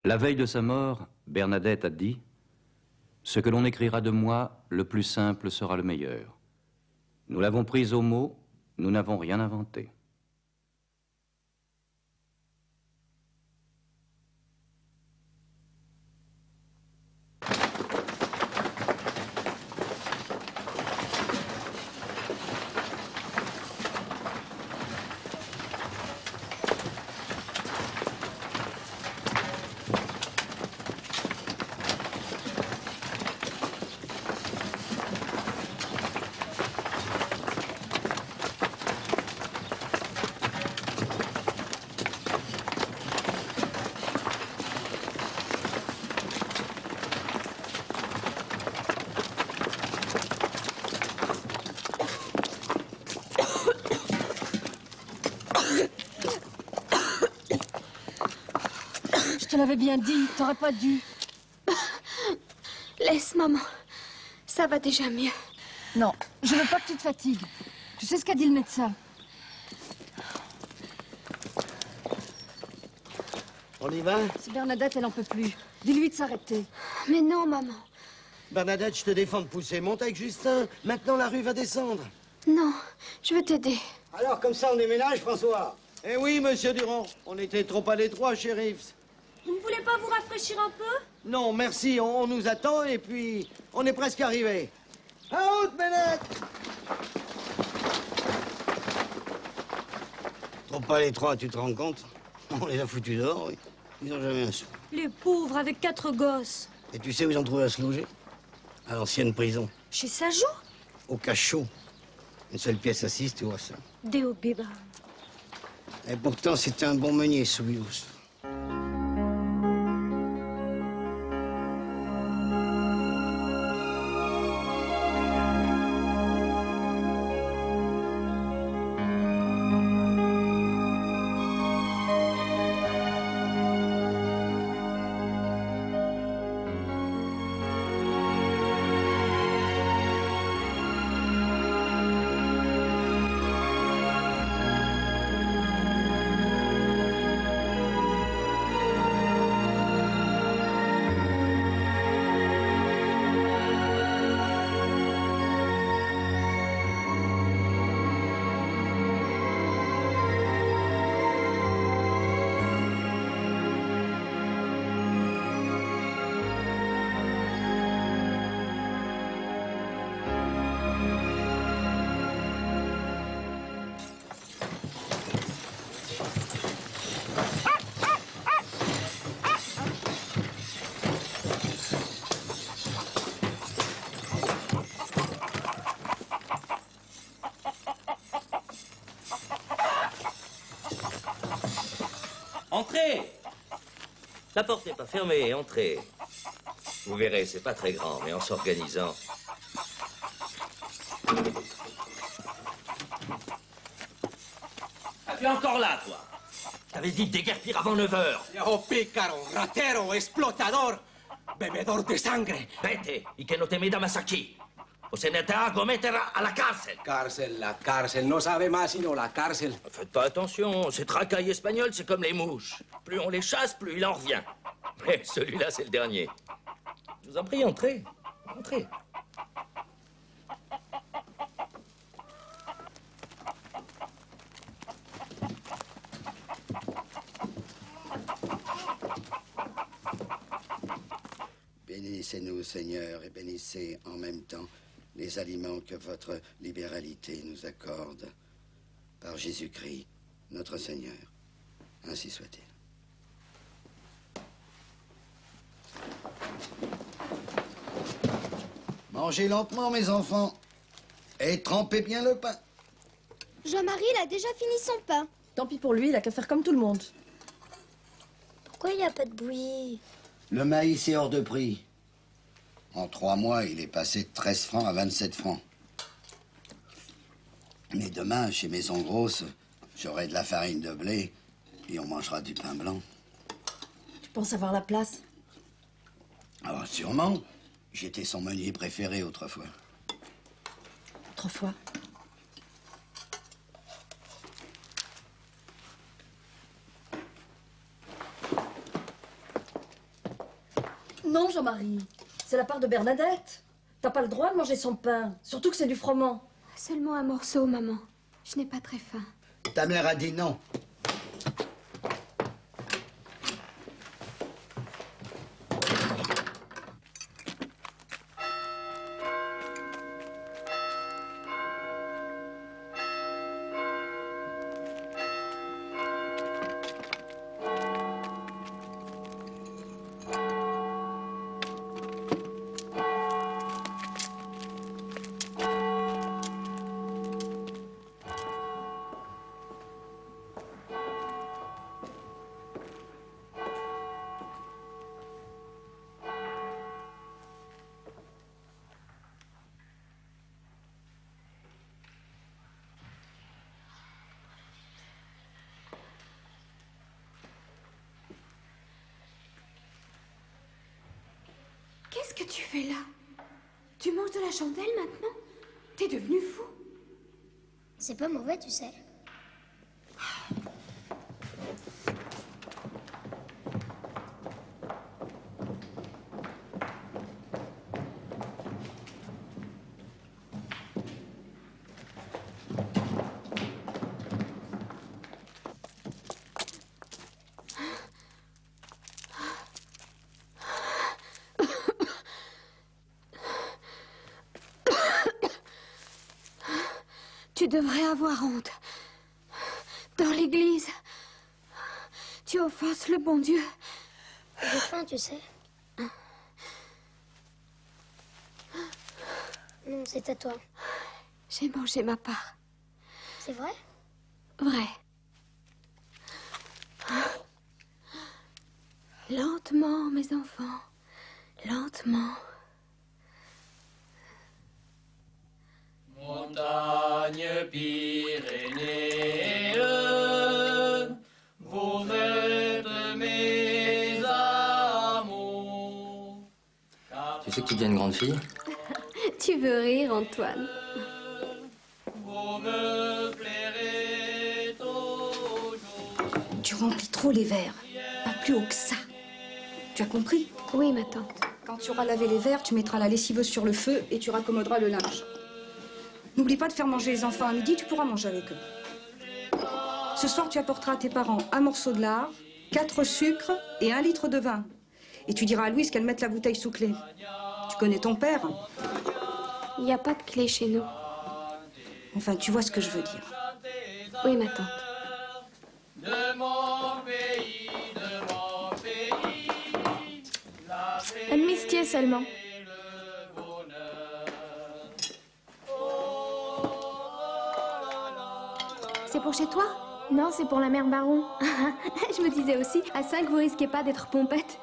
La veille de sa mort, Bernadette a dit « Ce que l'on écrira de moi, le plus simple sera le meilleur. Nous l'avons prise au mot, nous n'avons rien inventé. » Je te l'avais bien dit, t'aurais pas dû. Laisse, maman. Ça va déjà mieux. Non, je veux pas que tu te fatigues. Tu sais ce qu'a dit le médecin. On y va? Si Bernadette, elle en peut plus. Dis-lui de s'arrêter. Mais non, maman. Bernadette, je te défends de pousser. Monte avec Justin. Maintenant, la rue va descendre. Non, je veux t'aider. Alors, comme ça, on déménage, François? Eh oui, monsieur Durand. On était trop à l'étroit, shérif. Vous ne voulez pas vous rafraîchir un peu? Non, merci. On nous attend et puis on est presque arrivé. À haute, Bennett! Trop à l'étroit, tu te rends compte? On les a foutus dehors, oui. Ils n'ont jamais un sou. Les pauvres, avec 4 gosses. Et tu sais où ils ont trouvé à se loger? À l'ancienne prison. Chez Sajou? Au cachot. Une seule pièce assise, tu vois ça. Deo Biba. Et pourtant, c'était un bon meunier, Soubious. Entrez! La porte n'est pas fermée, entrez. Vous verrez, c'est pas très grand, mais en s'organisant. Ah, tu es encore là, toi? T'avais dit de déguerpir avant 9 h. Viejo pícaro, ratero, explotador, bebedor de sangre. Vete, y que no te mida más aquí. O se ne te hago meter a la cárcel. Cárcel, la cárcel, no sabe más sino la cárcel. Faites pas attention, ces tracailles espagnols, c'est comme les mouches. Plus on les chasse, plus il en revient. Mais celui-là, c'est le dernier. Je vous en prie, entrez. Entrez. Bénissez-nous, Seigneur, et bénissez en même temps les aliments que votre libéralité nous accorde. Par Jésus-Christ, notre Seigneur. Ainsi soit-il. Mangez lentement, mes enfants, et trempez bien le pain. Jean-Marie, il a déjà fini son pain. Tant pis pour lui, il a qu'à faire comme tout le monde. Pourquoi il n'y a pas de bouillie? Le maïs est hors de prix. En 3 mois, il est passé de 13 francs à 27 francs. Mais demain, chez Maison Grosse, j'aurai de la farine de blé et on mangera du pain blanc. Tu penses avoir la place? Ah, sûrement. J'étais son meunier préféré autrefois. Autrefois? Non, Jean-Marie. C'est la part de Bernadette. T'as pas le droit de manger son pain. Surtout que c'est du froment. Seulement un morceau, maman. Je n'ai pas très faim. Ta mère a dit non. Qu'est-ce que tu fais là? Tu manges de la chandelle maintenant? T'es devenu fou. C'est pas mauvais, tu sais. Tu devrais avoir honte. Dans l'église, tu offenses le bon Dieu. J'ai faim, tu sais. Non, c'est à toi. J'ai mangé ma part. C'est vrai? Vrai. Lentement, mes enfants. Lentement. Montagne Pyrénées, vous êtes mes amours. Tu sais que tu deviens une grande fille? Tu veux rire, Antoine? Vous me plairez toujours. Tu remplis trop les verres. Pas plus haut que ça. Tu as compris? Oui, ma tante. Quand tu auras lavé les verres, tu mettras la lessiveuse sur le feu et tu raccommoderas le linge. N'oublie pas de faire manger les enfants à midi, tu pourras manger avec eux. Ce soir, tu apporteras à tes parents un morceau de lard, 4 sucres et 1 litre de vin. Et tu diras à Louise qu'elle mette la bouteille sous clé. Tu connais ton père? Il n'y a pas de clé chez nous. Enfin, tu vois ce que je veux dire. Oui, ma tante. De mon pays, Amitié seulement. C'est pour chez toi? Non, c'est pour la mère Baron. Je me disais aussi, à 5, vous risquez pas d'être pompette.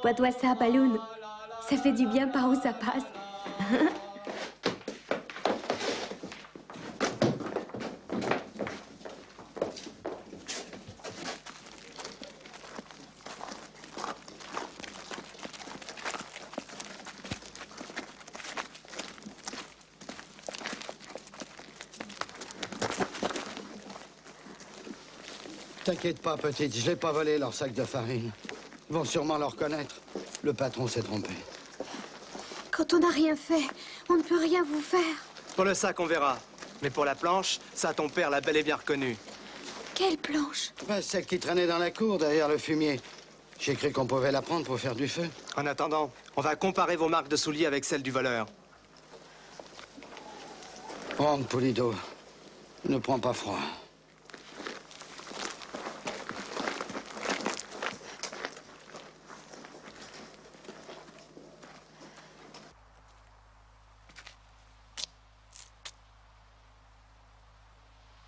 Bois-toi ça, Balloon. Ça fait du bien par où ça passe. T'inquiète pas, petite, je l'ai pas volé leur sac de farine. Ils vont sûrement le reconnaître. Le patron s'est trompé. Quand on n'a rien fait, on ne peut rien vous faire. Pour le sac, on verra. Mais pour la planche, ça, ton père l'a bel et bien reconnu. Quelle planche? Ben, celle qui traînait dans la cour, derrière le fumier. J'ai cru qu'on pouvait la prendre pour faire du feu. En attendant, on va comparer vos marques de souliers avec celles du voleur. Rentre, Pulido. Ne prends pas froid.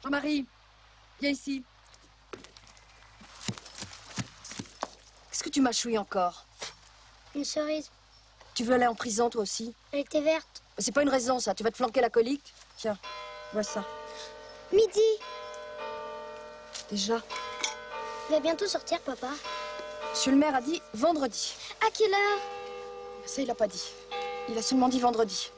Jean-Marie, viens ici. Qu'est-ce que tu mâchouilles encore? Une cerise. Tu veux aller en prison, toi aussi? Elle était verte. C'est pas une raison, ça. Tu vas te flanquer la colique. Tiens, vois ça. Midi. Déjà. Il va bientôt sortir, papa. Monsieur le maire a dit vendredi. À quelle heure? Ça, il a pas dit. Il a seulement dit vendredi.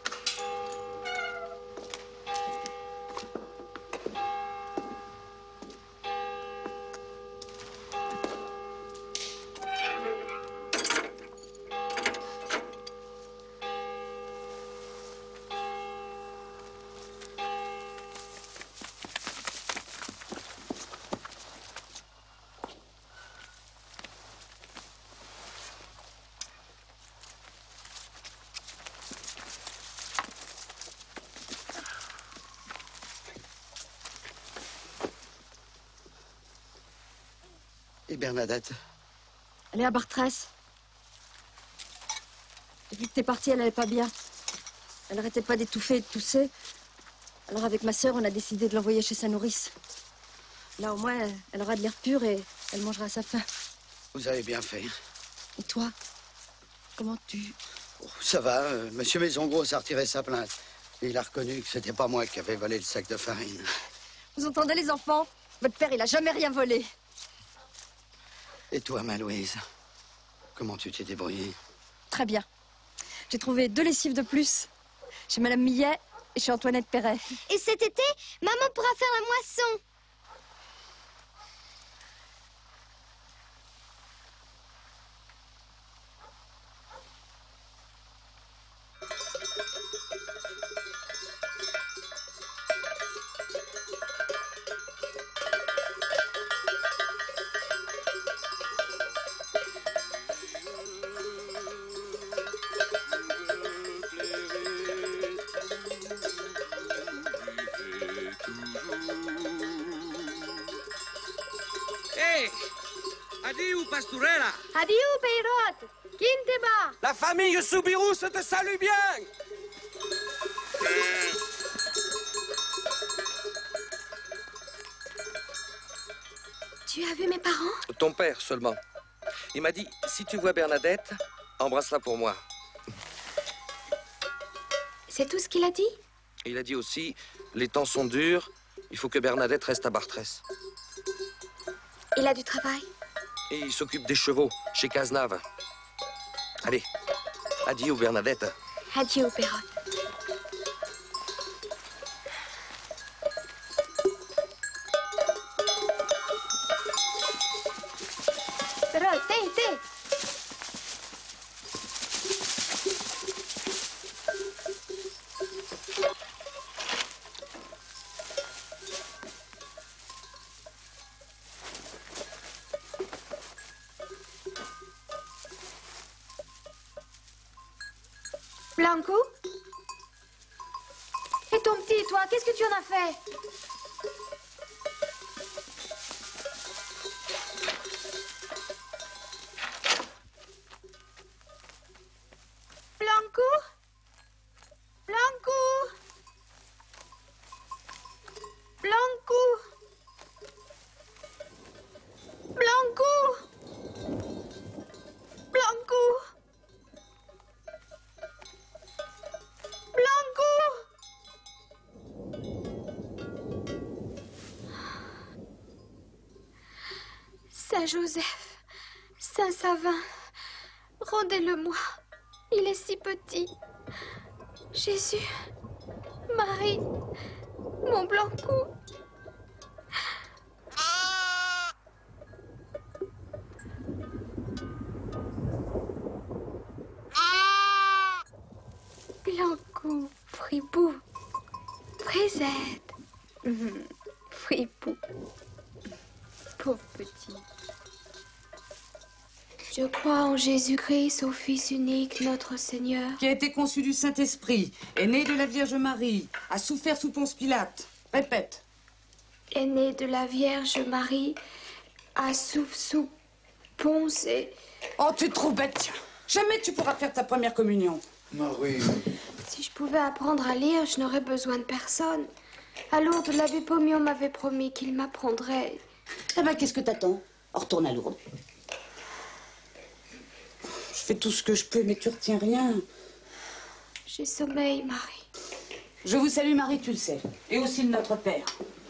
Et Bernadette? Elle est à Bartrès. Depuis que t'es partie, elle n'allait pas bien. Elle n'arrêtait pas d'étouffer et de tousser. Alors avec ma sœur, on a décidé de l'envoyer chez sa nourrice. Là, au moins, elle aura de l'air pur et elle mangera à sa faim. Vous avez bien fait. Et toi? Comment tu... Oh, ça va, Monsieur Maisongros a retiré sa plainte. Et il a reconnu que c'était pas moi qui avais volé le sac de farine. Vous entendez, les enfants? Votre père, il a jamais rien volé. Et toi, ma Louise? Comment tu t'es débrouillée? Très bien. J'ai trouvé 2 lessives de plus chez Madame Millet et chez Antoinette Perret. Et cet été, maman pourra faire la moisson. Adieu, Pasturera. Adieu, Peyrot. Quinteba. La famille Soubirous te salue bien. Tu as vu mes parents? Ton père seulement. Il m'a dit, si tu vois Bernadette, embrasse-la pour moi. C'est tout ce qu'il a dit? Et il a dit aussi, les temps sont durs, il faut que Bernadette reste à Bartrès. Il a du travail? Et il s'occupe des chevaux, chez Cazenave. Allez, adieu, Bernadette. Adieu, Perrot. Perrot, thé. Blanco? Et ton petit, toi, qu'est-ce que tu en as fait? Blanco? Blanco? Blanco? Blanco? Blanco? Saint-Joseph, Saint-Savin, rendez-le-moi. Il est si petit. Jésus, Marie, mon Blanco. Blanco, fripou, présette. Fripou, pauvre petit. Je crois en Jésus-Christ, son Fils unique, notre Seigneur. Qui a été conçu du Saint-Esprit, est né de la Vierge Marie, a souffert sous Ponce Pilate. Répète. Est né de la Vierge Marie, a souffert sous Ponce et... Oh, tu es trop bête, tiens. Jamais tu pourras faire ta première communion. Marie. Si je pouvais apprendre à lire, je n'aurais besoin de personne. À Lourdes, l'abbé Pommion m'avait promis qu'il m'apprendrait. Eh ben, qu'est-ce que t'attends? On retourne à Lourdes. Je fais tout ce que je peux, mais tu retiens rien. J'ai sommeil, Marie. Je vous salue, Marie, tu le sais. Et aussi de notre Père.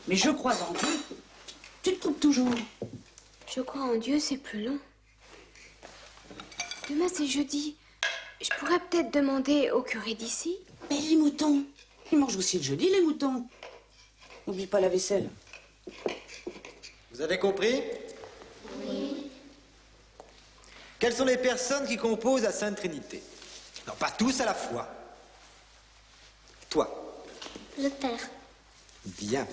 Mais je crois en Dieu. Tu te trompes toujours. Je crois en Dieu, c'est plus long. Demain, c'est jeudi. Je pourrais peut-être demander au curé d'ici. Mais les moutons, ils mangent aussi le jeudi, les moutons. N'oublie pas la vaisselle. Vous avez compris? Oui. Quelles sont les personnes qui composent la Sainte Trinité? Non, pas tous à la fois. Toi. Le Père. Bien.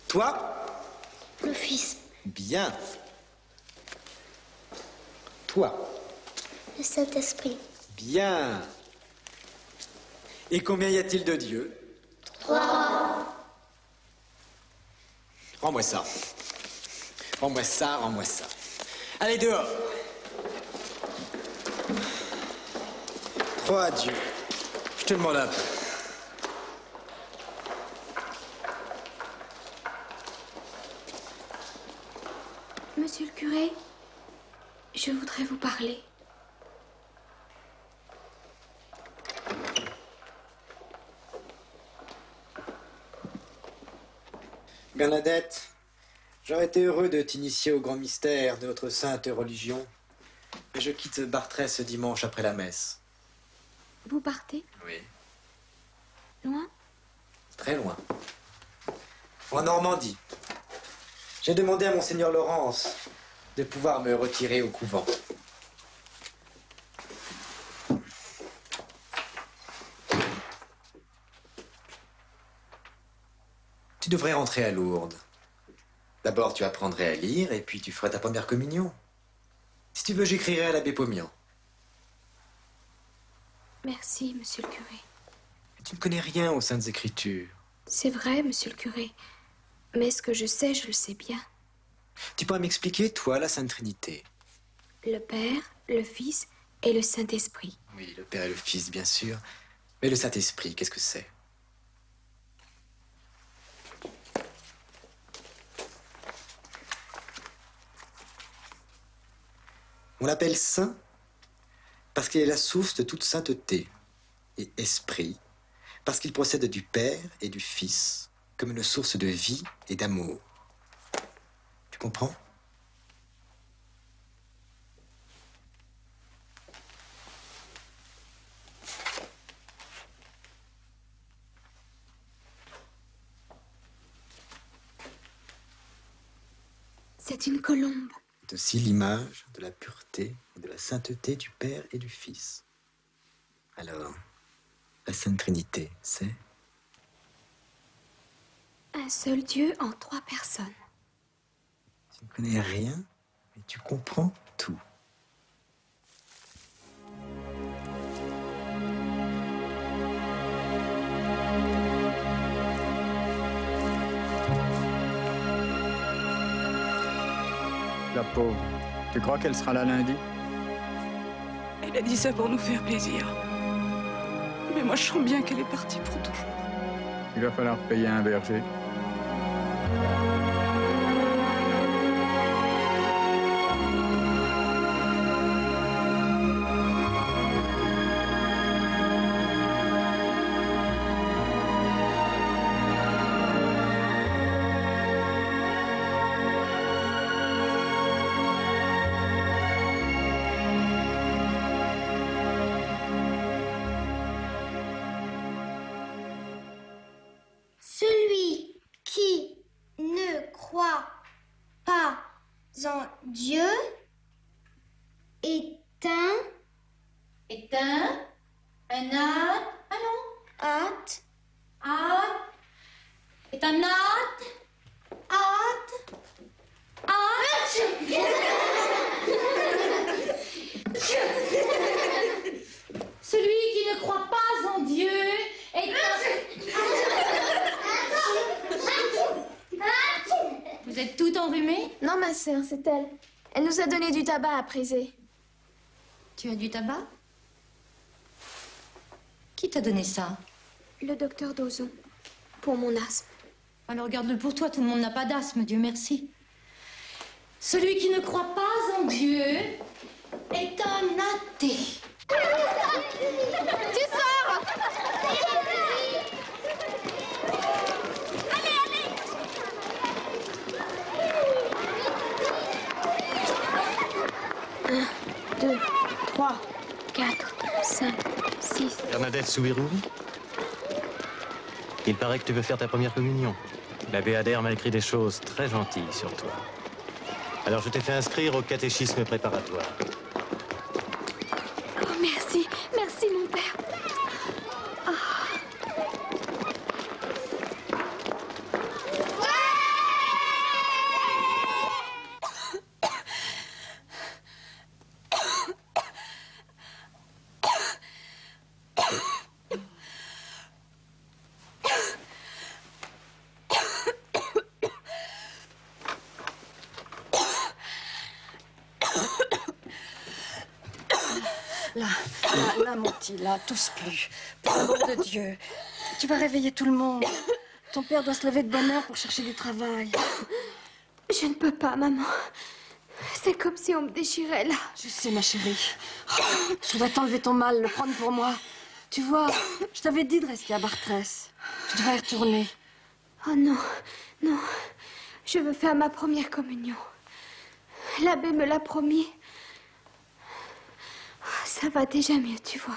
Toi. Le Fils. Bien. Toi. Le Saint-Esprit. Bien. Et combien y a-t-il de dieux? 3. Rends-moi ça. Rends-moi ça, rends-moi ça. Allez, dehors. Crois à Dieu. Je te demande un peu. Monsieur le curé, je voudrais vous parler. Bernadette, j'aurais été heureux de t'initier au grand mystère de notre sainte religion, mais je quitte Bartray ce dimanche après la messe. Vous partez? Oui. Loin? Très loin. En Normandie. J'ai demandé à Monseigneur Laurence de pouvoir me retirer au couvent. Tu devrais rentrer à Lourdes. D'abord, tu apprendrais à lire et puis tu ferais ta première communion. Si tu veux, j'écrirai à l'abbé Pomian. Merci, monsieur le curé. Tu ne connais rien aux Saintes Écritures. C'est vrai, monsieur le curé. Mais ce que je sais, je le sais bien. Tu pourrais m'expliquer, toi, la Sainte Trinité? Le Père, le Fils et le Saint-Esprit. Oui, le Père et le Fils, bien sûr. Mais le Saint-Esprit, qu'est-ce que c'est? On l'appelle saint parce qu'il est la source de toute sainteté, et esprit parce qu'il procède du Père et du Fils comme une source de vie et d'amour. Tu comprends? C'est une colombe. C'est aussi l'image de la pureté et de la sainteté du Père et du Fils. Alors, la Sainte Trinité, c'est? Un seul Dieu en 3 personnes. Tu ne connais rien, mais tu comprends tout. La pauvre. Tu crois qu'elle sera là lundi? Elle a dit ça pour nous faire plaisir. Mais moi, je sens bien qu'elle est partie pour toujours. Il va falloir payer un berger. Celui qui ne croit pas en Dieu est un âne. Ah non. Hâte. Est un hâte. Celui qui ne croit pas en Dieu est Vous êtes tout enrhumé? Non, ma sœur, c'est elle. Elle nous a donné du tabac à priser. Tu as du tabac? Qui t'a donné ça? Le docteur Dozon. Pour mon asthme. Alors garde-le pour toi, tout le monde n'a pas d'asthme, Dieu merci. Celui qui ne croit pas en Dieu est un athée. Tu sors! Un, 2, 3, 4, 5, 6. Bernadette Soubirou, il paraît que tu veux faire ta première communion. L'abbé Adair m'a écrit des choses très gentilles sur toi. Alors je t'ai fait inscrire au catéchisme préparatoire. Oh, merci, merci mon père. Oh. Là, mon petit, là, tousse plus. Pour l'amour de Dieu. Tu vas réveiller tout le monde. Ton père doit se lever de bonne heure pour chercher du travail. Je ne peux pas, maman. C'est comme si on me déchirait là. Je sais, ma chérie. Je voudrais t'enlever ton mal, le prendre pour moi. Tu vois, je t'avais dit de rester à Bartrès. Tu devrais y retourner. Oh non, non. Je veux faire ma première communion. L'abbé me l'a promis. Ça va déjà mieux, tu vois.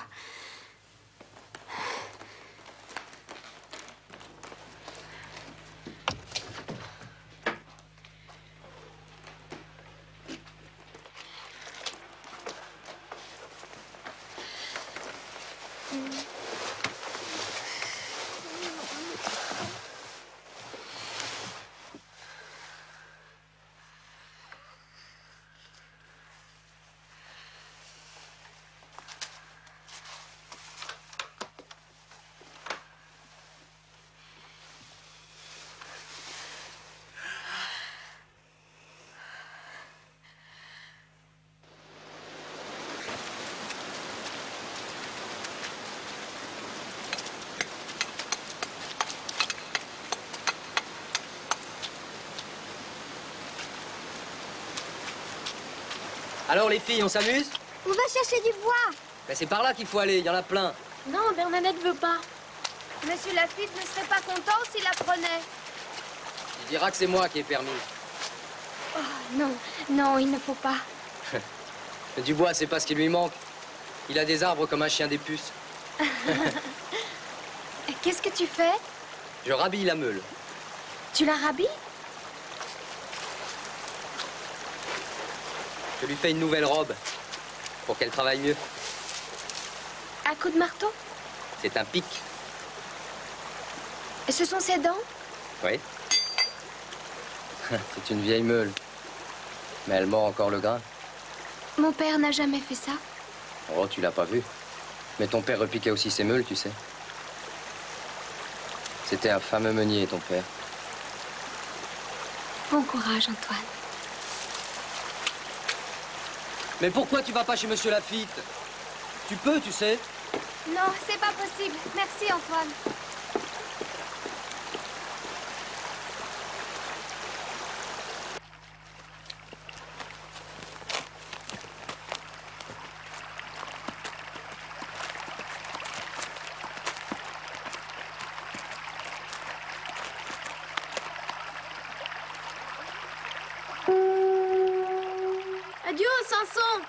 Alors les filles, on s'amuse? On va chercher du bois. Ben, c'est par là qu'il faut aller, il y en a plein. Non, Bernadette veut pas. Monsieur Lafitte ne serait pas content s'il apprenait. Tu diras que c'est moi qui ai permis. Oh, non, non, il ne faut pas. Mais du bois, c'est pas ce qui lui manque. Il a des arbres comme un chien des puces. Qu'est-ce que tu fais? Je rhabille la meule. Tu la rhabilles? Je lui fais une nouvelle robe pour qu'elle travaille mieux. À coups de marteau? C'est un pic. Et ce sont ses dents? Oui. C'est une vieille meule. Mais elle mord encore le grain. Mon père n'a jamais fait ça. Oh, tu l'as pas vu. Mais ton père repiquait aussi ses meules, tu sais. C'était un fameux meunier, ton père. Bon courage, Antoine. Mais pourquoi tu vas pas chez Monsieur Lafitte? Tu peux, tu sais. Non, c'est pas possible. Merci, Antoine. Adieu, Samson.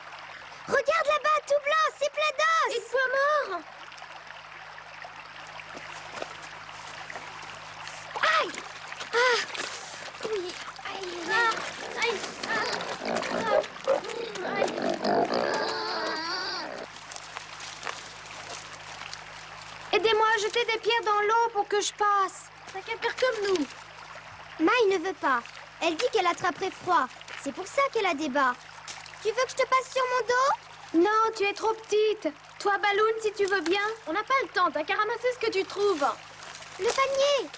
Regarde là-bas, tout blanc, c'est plein d'os. Et de pois morts. Aïe. Ah. Oui. Aïe. Aïe. Aidez-moi à jeter des pierres dans l'eau pour que je passe. T'as qu'à faire comme nous. Maï ne veut pas. Elle dit qu'elle attraperait froid. C'est pour ça qu'elle a des bas. Tu veux que je te passe sur mon dos? Non, tu es trop petite. Toi, Balloon, si tu veux bien. On n'a pas le temps, t'as qu'à ramasser ce que tu trouves. Le panier.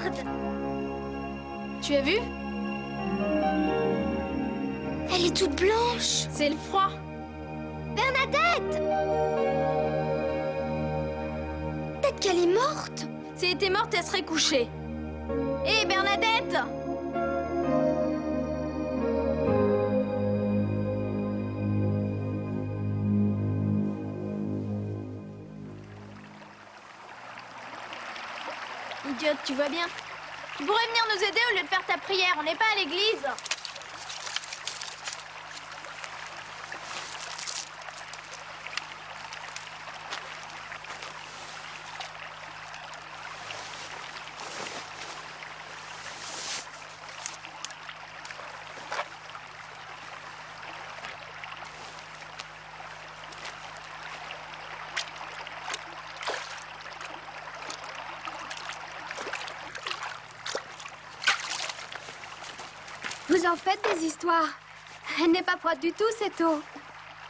Regarde! Tu as vu? Elle est toute blanche. C'est le froid. Bernadette! Peut-être qu'elle est morte. Si elle était morte, elle serait couchée. Hé, Bernadette! Idiote, tu vois bien. Tu pourrais venir nous aider au lieu de faire ta prière. On n'est pas à l'église. Vous en faites des histoires. Elle n'est pas froide du tout, cette eau.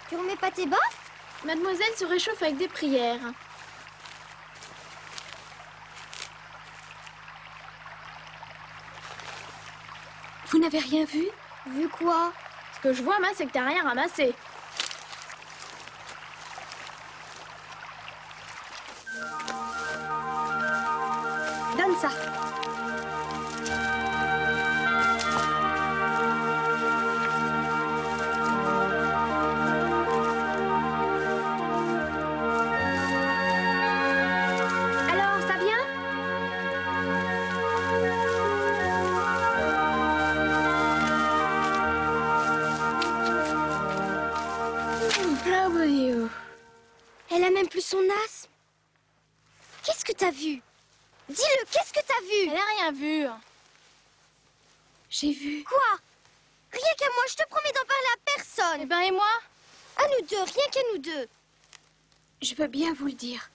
Tu remets pas tes bottes? Mademoiselle se réchauffe avec des prières. Vous n'avez rien vu? Vu quoi? Ce que je vois, c'est que t'as rien ramassé. Donne ça. Alors, ça vient? Bravo. Elle a même plus son asthme. Qu'est-ce que t'as vu? Dis-le, qu'est-ce que t'as vu? Elle a rien vu. J'ai vu. Quoi? Rien qu'à moi, je te promets d'en parler à personne. Eh ben, et moi? À nous deux, rien qu'à nous deux. Je veux bien vous le dire,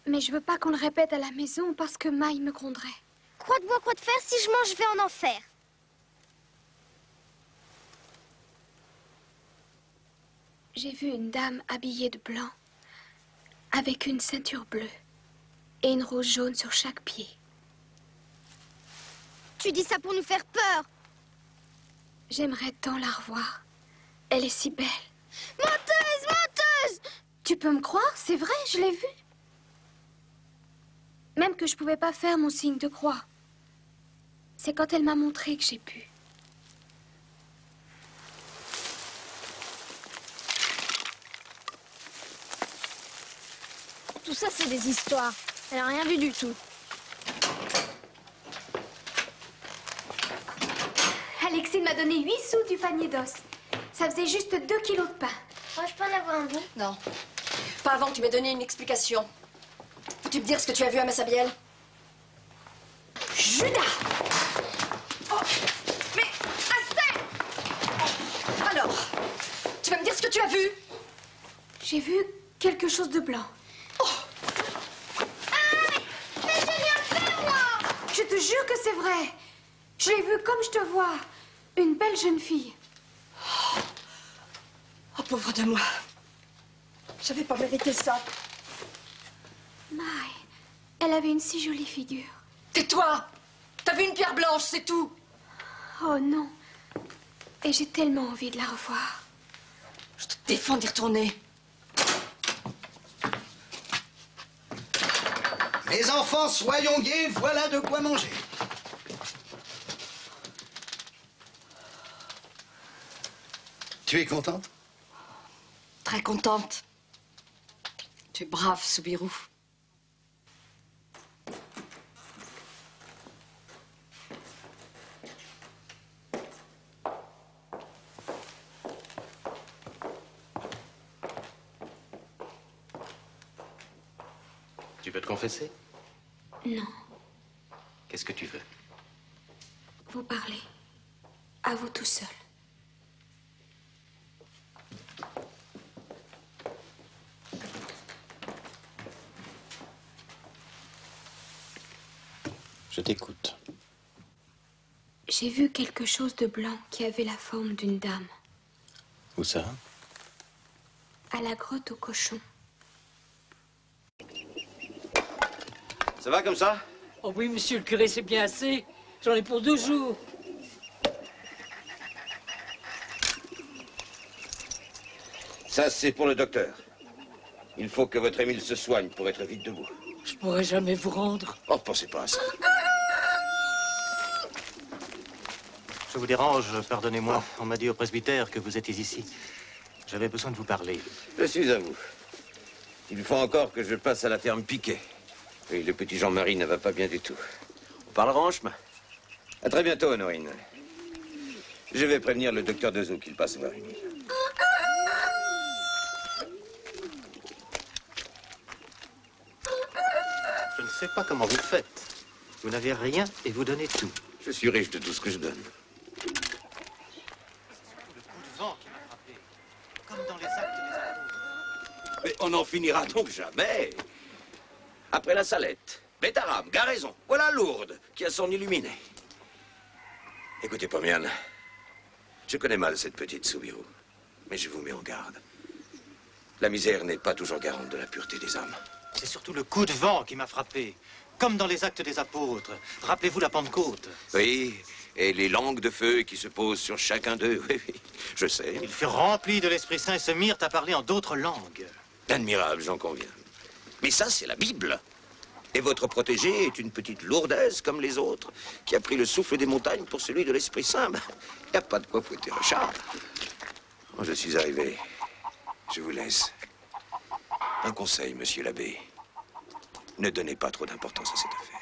mais je veux pas qu'on le répète à la maison parce que Maï me gronderait. Croix de bois, croix de fer, si je mange, je vais en enfer. J'ai vu une dame habillée de blanc, avec une ceinture bleue et une rose jaune sur chaque pied. Tu dis ça pour nous faire peur. J'aimerais tant la revoir. Elle est si belle. Menteuse, menteuse! Tu peux me croire, c'est vrai, je l'ai vue. Même que je pouvais pas faire mon signe de croix. C'est quand elle m'a montré que j'ai pu. Tout ça, c'est des histoires. Elle a rien vu du tout. Alexine m'a donné 8 sous du panier d'os. Ça faisait juste 2 kilos de pain. Moi, je peux en avoir un bout? Non. Pas avant que tu m'aies donné une explication. Peux-tu me dire ce que tu as vu à Massabielle? Judas! Oh, mais assez! Alors, tu vas me dire ce que tu as vu? J'ai vu quelque chose de blanc. Mais j'ai rien fait, moi! Je te jure que c'est vrai. Je l'ai vue comme je te vois. Une belle jeune fille. Oh, pauvre de moi. J'avais pas mérité ça. Maï, elle avait une si jolie figure. Tais-toi! T'as vu une pierre blanche, c'est tout. Oh non. Et j'ai tellement envie de la revoir. Je te défends d'y retourner. Les enfants, soyons gais, voilà de quoi manger. Tu es contente? Très contente. Tu es brave, Soubirou. Tu veux te confesser? Non, Qu'est-ce que tu veux? vous parlez. À vous tout seul. Je t'écoute. J'ai vu quelque chose de blanc qui avait la forme d'une dame. Où ça? À la grotte aux cochons. Ça va comme ça? Oh oui, monsieur le curé, c'est bien assez. J'en ai pour 2 jours. Ça, c'est pour le docteur. Il faut que votre Émile se soigne pour être vite debout. Je pourrai jamais vous rendre. Oh, pensez pas à ça. Je vous dérange, pardonnez-moi. On m'a dit au presbytère que vous étiez ici. J'avais besoin de vous parler. Je suis à vous. Il faut encore que je passe à la ferme Piquet. Et le petit Jean-Marie ne va pas bien du tout. On parlera en chemin. À très bientôt, Honorine. Je vais prévenir le docteur Dezou qu'il passe voir Émile. Je ne sais pas comment vous faites. Vous n'avez rien et vous donnez tout. Je suis riche de tout ce que je donne. Le coup de vent qui m'a frappé. Comme dans les actes des apôtres. Mais on n'en finira donc jamais. Après la Salette, Bétarame, Garaison, voilà Lourdes, qui a son illuminé. Écoutez, Pomiane, je connais mal cette petite Soubirou, mais je vous mets en garde. La misère n'est pas toujours garante de la pureté des âmes. C'est surtout le coup de vent qui m'a frappé. Comme dans les actes des apôtres. Rappelez-vous la Pentecôte. Oui, et les langues de feu qui se posent sur chacun d'eux, oui, je sais. Ils furent remplis de l'Esprit Saint et se mirent à parler en d'autres langues. Admirable, j'en conviens. Mais ça, c'est la Bible. Et votre protégé est une petite lourdaise comme les autres, qui a pris le souffle des montagnes pour celui de l'Esprit Saint. Il n'y a pas de quoi fouetter un chat. Quand je suis arrivé, je vous laisse. Un conseil, monsieur l'abbé. Ne donnez pas trop d'importance à cette affaire.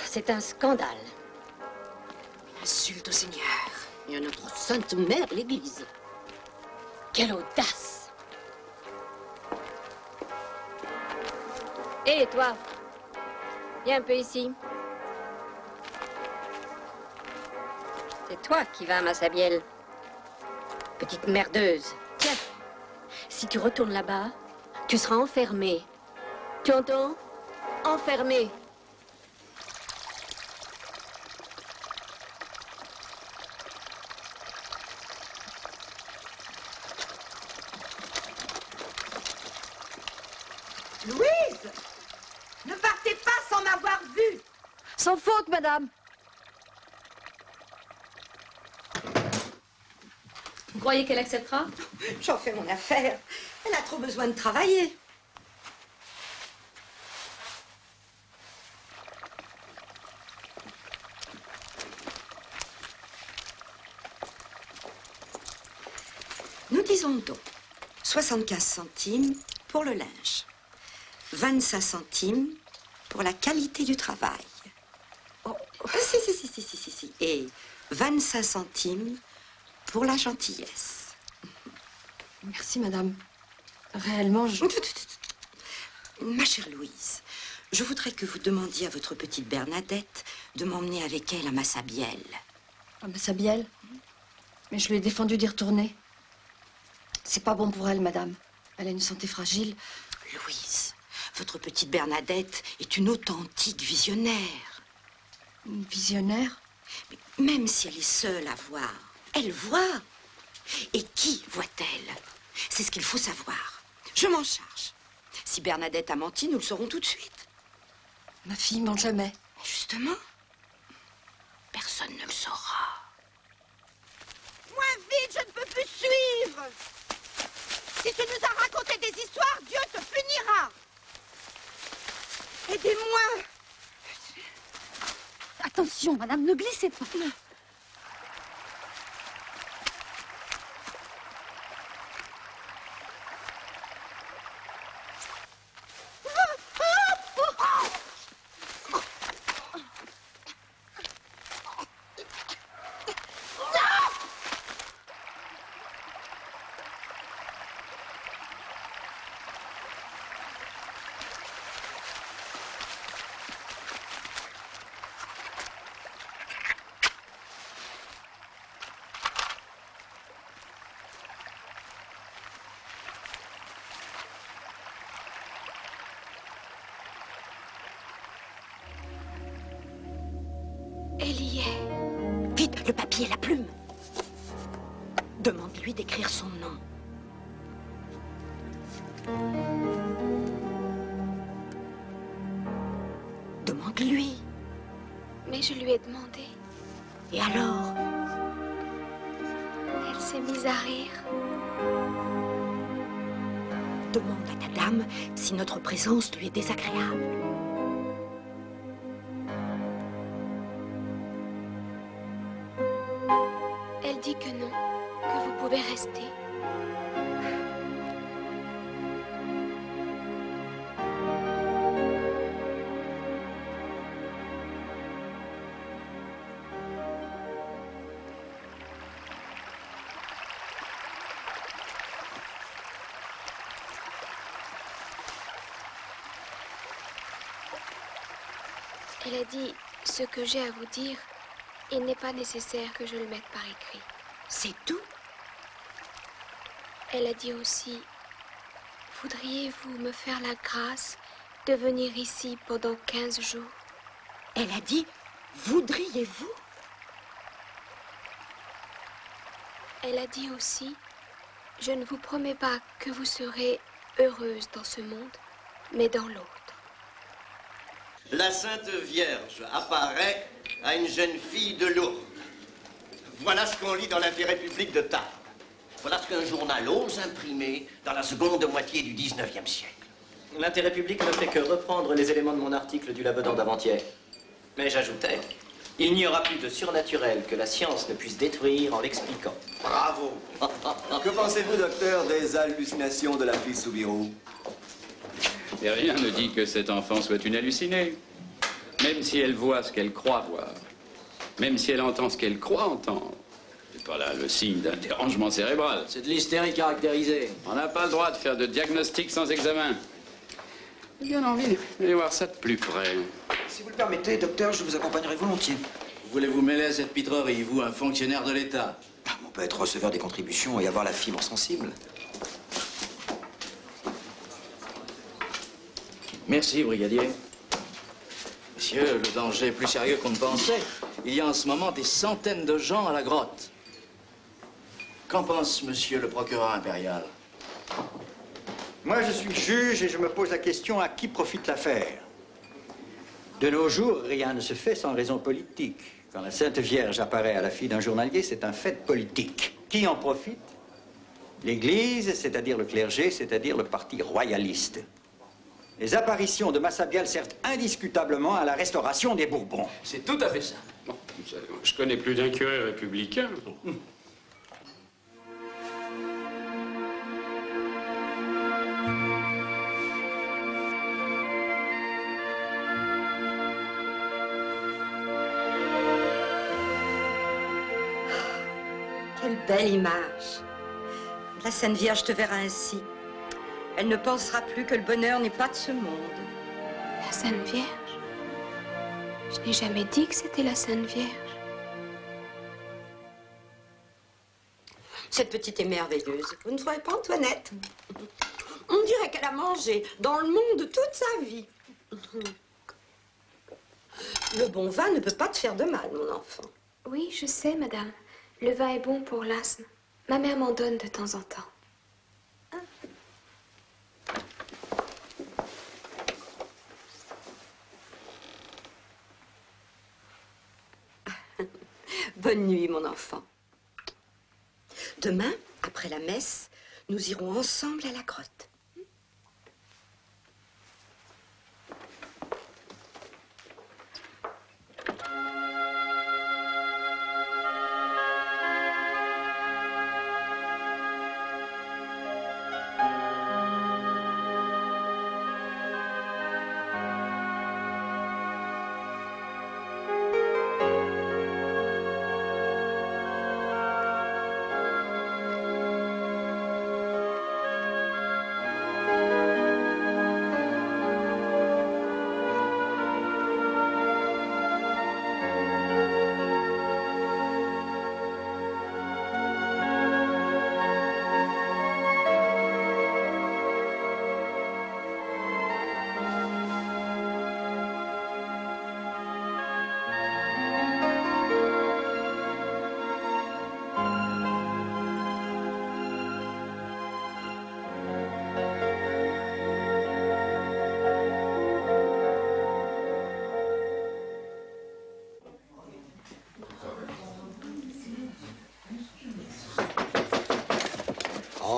C'est un scandale. Une insulte au Seigneur et à notre sainte mère, l'Église. Quelle audace! Hé, toi, viens un peu ici. C'est toi qui vas à Massabielle. Petite merdeuse. Tiens, si tu retournes là-bas, tu seras enfermée. Tu entends? Enfermée. Louise! Ne partez pas sans m'avoir vue! Sans faute, madame. Vous croyez qu'elle acceptera? J'en fais mon affaire. Elle a trop besoin de travailler. Nous disons donc 75 centimes pour le linge, 25 centimes pour la qualité du travail. Oh, si. Et 25 centimes pour la gentillesse. Merci, madame. Réellement, je... Ma chère Louise, je voudrais que vous demandiez à votre petite Bernadette de m'emmener avec elle à Massabielle. À Massabielle? Mais je lui ai défendu d'y retourner. C'est pas bon pour elle, madame. Elle a une santé fragile. Louise, votre petite Bernadette est une authentique visionnaire. Une visionnaire? Mais même si elle est seule à voir, elle voit. Et qui voit-elle? C'est ce qu'il faut savoir. Je m'en charge. Si Bernadette a menti, nous le saurons tout de suite. Ma fille ment jamais. Justement, personne ne le saura. Moins vite, je ne peux plus suivre. Si tu nous as raconté des histoires, Dieu te punira. Aidez-moi. Attention, madame, ne glissez pas. Elle y est. Vite, le papier et la plume. Demande-lui d'écrire son nom. Demande-lui. Mais je lui ai demandé. Et alors? Elle s'est mise à rire. Demande à ta dame si notre présence lui est désagréable. Elle dit que non, que vous pouvez rester. Elle a dit, ce que j'ai à vous dire, il n'est pas nécessaire que je le mette par écrit. C'est tout? Elle a dit aussi, voudriez-vous me faire la grâce de venir ici pendant 15 jours? Elle a dit, voudriez-vous? Elle a dit aussi, je ne vous promets pas que vous serez heureuse dans ce monde, mais dans l'autre. La Sainte Vierge apparaît à une jeune fille de Lourdes. Voilà ce qu'on lit dans l'intérêt public de Tarbes. Voilà ce qu'un journal ose imprimer dans la seconde moitié du 19e siècle. L'intérêt public ne fait que reprendre les éléments de mon article du Lavaudan d'avant-hier. Mais j'ajoutais, il n'y aura plus de surnaturel que la science ne puisse détruire en l'expliquant. Bravo. Que pensez-vous, docteur, des hallucinations de la fille Soubirous? Et rien ne dit que cet enfant soit une hallucinée. Même si elle voit ce qu'elle croit voir, même si elle entend ce qu'elle croit entendre, c'est pas là le signe d'un dérangement cérébral. C'est de l'hystérie caractérisée. On n'a pas le droit de faire de diagnostic sans examen. J'ai bien envie d'aller voir ça de plus près. Si vous le permettez, docteur, je vous accompagnerai volontiers. Vous voulez vous mêler à cette pitrerie, vous, un fonctionnaire de l'État? On peut être receveur des contributions et avoir la fibre sensible. Merci, brigadier. Monsieur, le danger est plus sérieux qu'on ne pensait. Il y a en ce moment des centaines de gens à la grotte. Qu'en pense monsieur le procureur impérial? Moi, je suis juge et je me pose la question à qui profite l'affaire. De nos jours, rien ne se fait sans raison politique. Quand la Sainte Vierge apparaît à la fille d'un journalier, c'est un fait politique. Qui en profite? L'Église, c'est-à-dire le clergé, c'est-à-dire le parti royaliste. Les apparitions de Massabielle servent indiscutablement à la restauration des Bourbons. C'est tout à fait ça. Bon, je connais plus d'un curé républicain. Quelle belle image. La Sainte Vierge te verra ainsi. Elle ne pensera plus que le bonheur n'est pas de ce monde. La Sainte Vierge? Je n'ai jamais dit que c'était la Sainte Vierge. Cette petite est merveilleuse. Vous ne trouvez pas, Antoinette? On dirait qu'elle a mangé dans le monde toute sa vie. Le bon vin ne peut pas te faire de mal, mon enfant. Oui, je sais, madame. Le vin est bon pour l'asthme. Ma mère m'en donne de temps en temps. Bonne nuit, mon enfant. Demain, après la messe, nous irons ensemble à la grotte.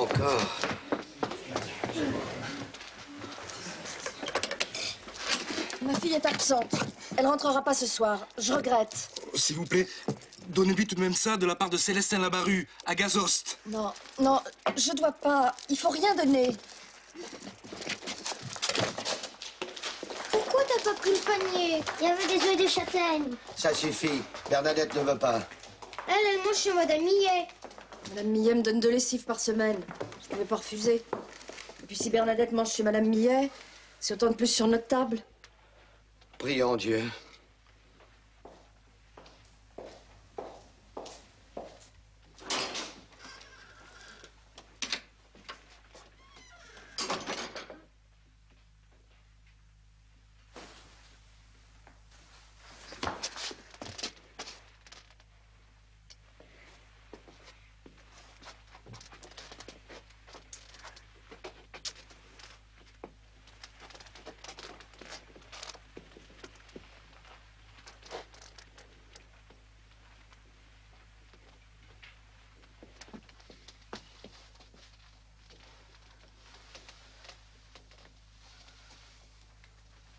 encore. Ma fille est absente. Elle rentrera pas ce soir. Je regrette. S'il vous plaît, donnez-lui tout de même ça de la part de Célestin Labarru, à Gazost. Non, non, je dois pas. Il faut rien donner. Pourquoi t'as pas pris le panier? Il y avait des œufs de châtaigne. Ça suffit. Bernadette ne veut pas. Elle mange chez Madame Millet. Madame Millet me donne 2 lessives par semaine. Je ne vais pas refuser. Et puis si Bernadette mange chez Madame Millet, c'est autant de plus sur notre table. Prions Dieu.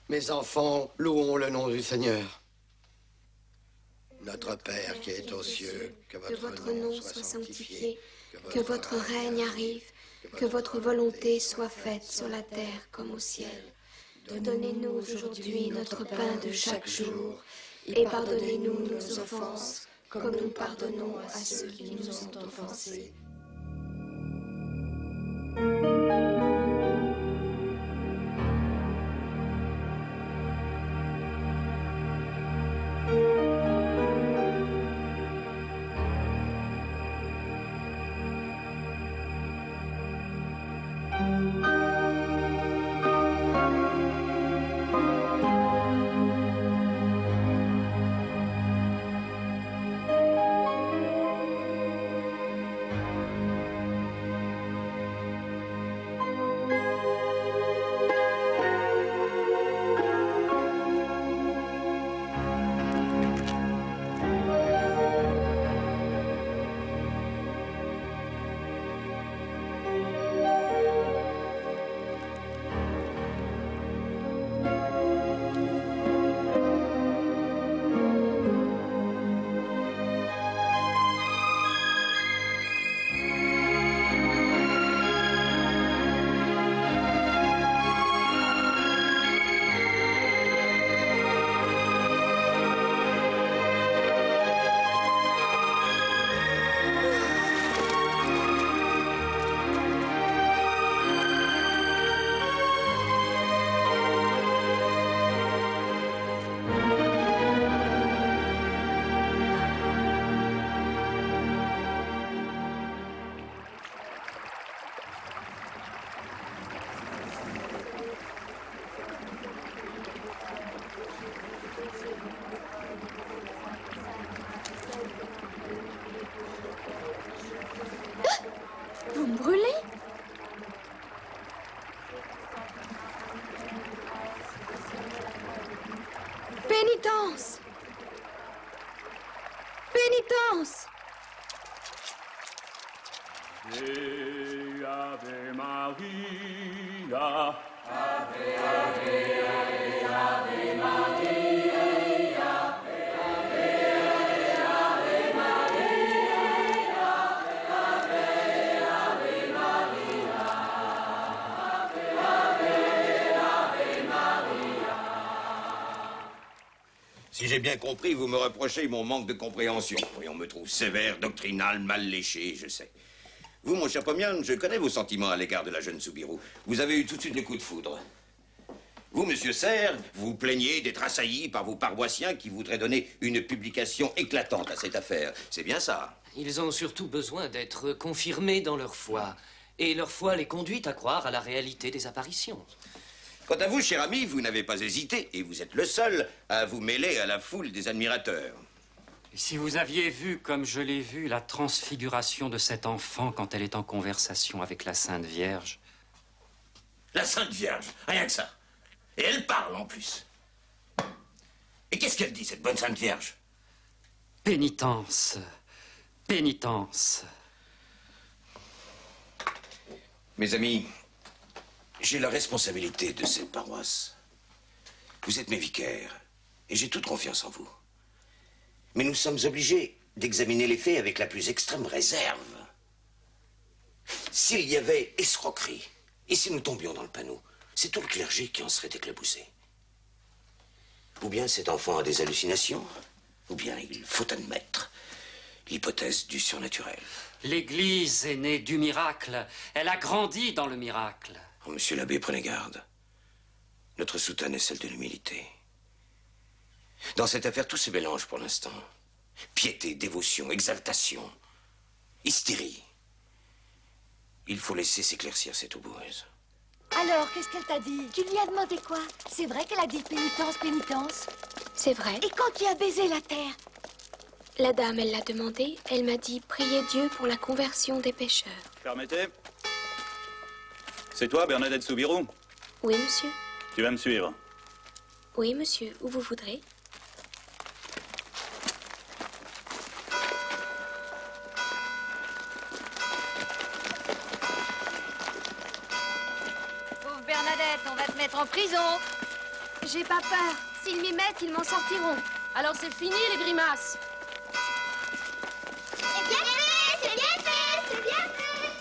Mes enfants, louons le nom du Seigneur. Notre Père qui est aux cieux, que votre nom soit sanctifié, que votre règne arrive, que votre volonté soit faite sur la terre comme au ciel. Donnez-nous aujourd'hui notre pain de chaque jour, et pardonnez-nous nos offenses, comme nous pardonnons à ceux qui nous ont offensés. Vous me brûlez? Pénitence! Pénitence! Ave Maria, Ave, Ave, Ave, Ave Maria, Ave, Ave, Ave Maria, Ave, Ave Maria, Ave, Ave Maria. Si j'ai bien compris, vous me reprochez mon manque de compréhension. Et on me trouve sévère, doctrinal, mal léché, je sais. Vous, mon cher Pomian, je connais vos sentiments à l'égard de la jeune Soubirous. Vous avez eu tout de suite le coup de foudre. Vous, monsieur Serre, vous vous plaignez d'être assailli par vos paroissiens qui voudraient donner une publication éclatante à cette affaire. C'est bien ça? Ils ont surtout besoin d'être confirmés dans leur foi. Et leur foi les conduit à croire à la réalité des apparitions. Quant à vous, cher ami, vous n'avez pas hésité, et vous êtes le seul à vous mêler à la foule des admirateurs. Et si vous aviez vu, comme je l'ai vu, la transfiguration de cet enfant quand elle est en conversation avec la Sainte Vierge. La Sainte Vierge, rien que ça. Et elle parle en plus. Et qu'est-ce qu'elle dit, cette bonne Sainte Vierge? Pénitence. Pénitence. Mes amis, j'ai la responsabilité de cette paroisse. Vous êtes mes vicaires et j'ai toute confiance en vous. Mais nous sommes obligés d'examiner les faits avec la plus extrême réserve. S'il y avait escroquerie, et si nous tombions dans le panneau, c'est tout le clergé qui en serait éclaboussé. Ou bien cet enfant a des hallucinations, ou bien il faut admettre l'hypothèse du surnaturel. L'Église est née du miracle. Elle a grandi dans le miracle. Oh, monsieur l'abbé, prenez garde. Notre soutane est celle de l'humilité. Dans cette affaire, tout se mélange pour l'instant. Piété, dévotion, exaltation, hystérie. Il faut laisser s'éclaircir cette oubouse. Alors, qu'est-ce qu'elle t'a dit? Tu lui as demandé quoi? C'est vrai qu'elle a dit pénitence, pénitence? C'est vrai. Et quand tu as baisé la terre? La dame, elle l'a demandé. Elle m'a dit, priez Dieu pour la conversion des pécheurs. Permettez? C'est toi, Bernadette Soubirous? Oui, monsieur. Tu vas me suivre. Oui, monsieur. Où vous voudrez. Pauvre Bernadette, on va te mettre en prison. J'ai pas peur. S'ils m'y mettent, ils m'en sortiront. Alors c'est fini les grimaces. C'est bien fait, c'est bien fait, c'est bien fait.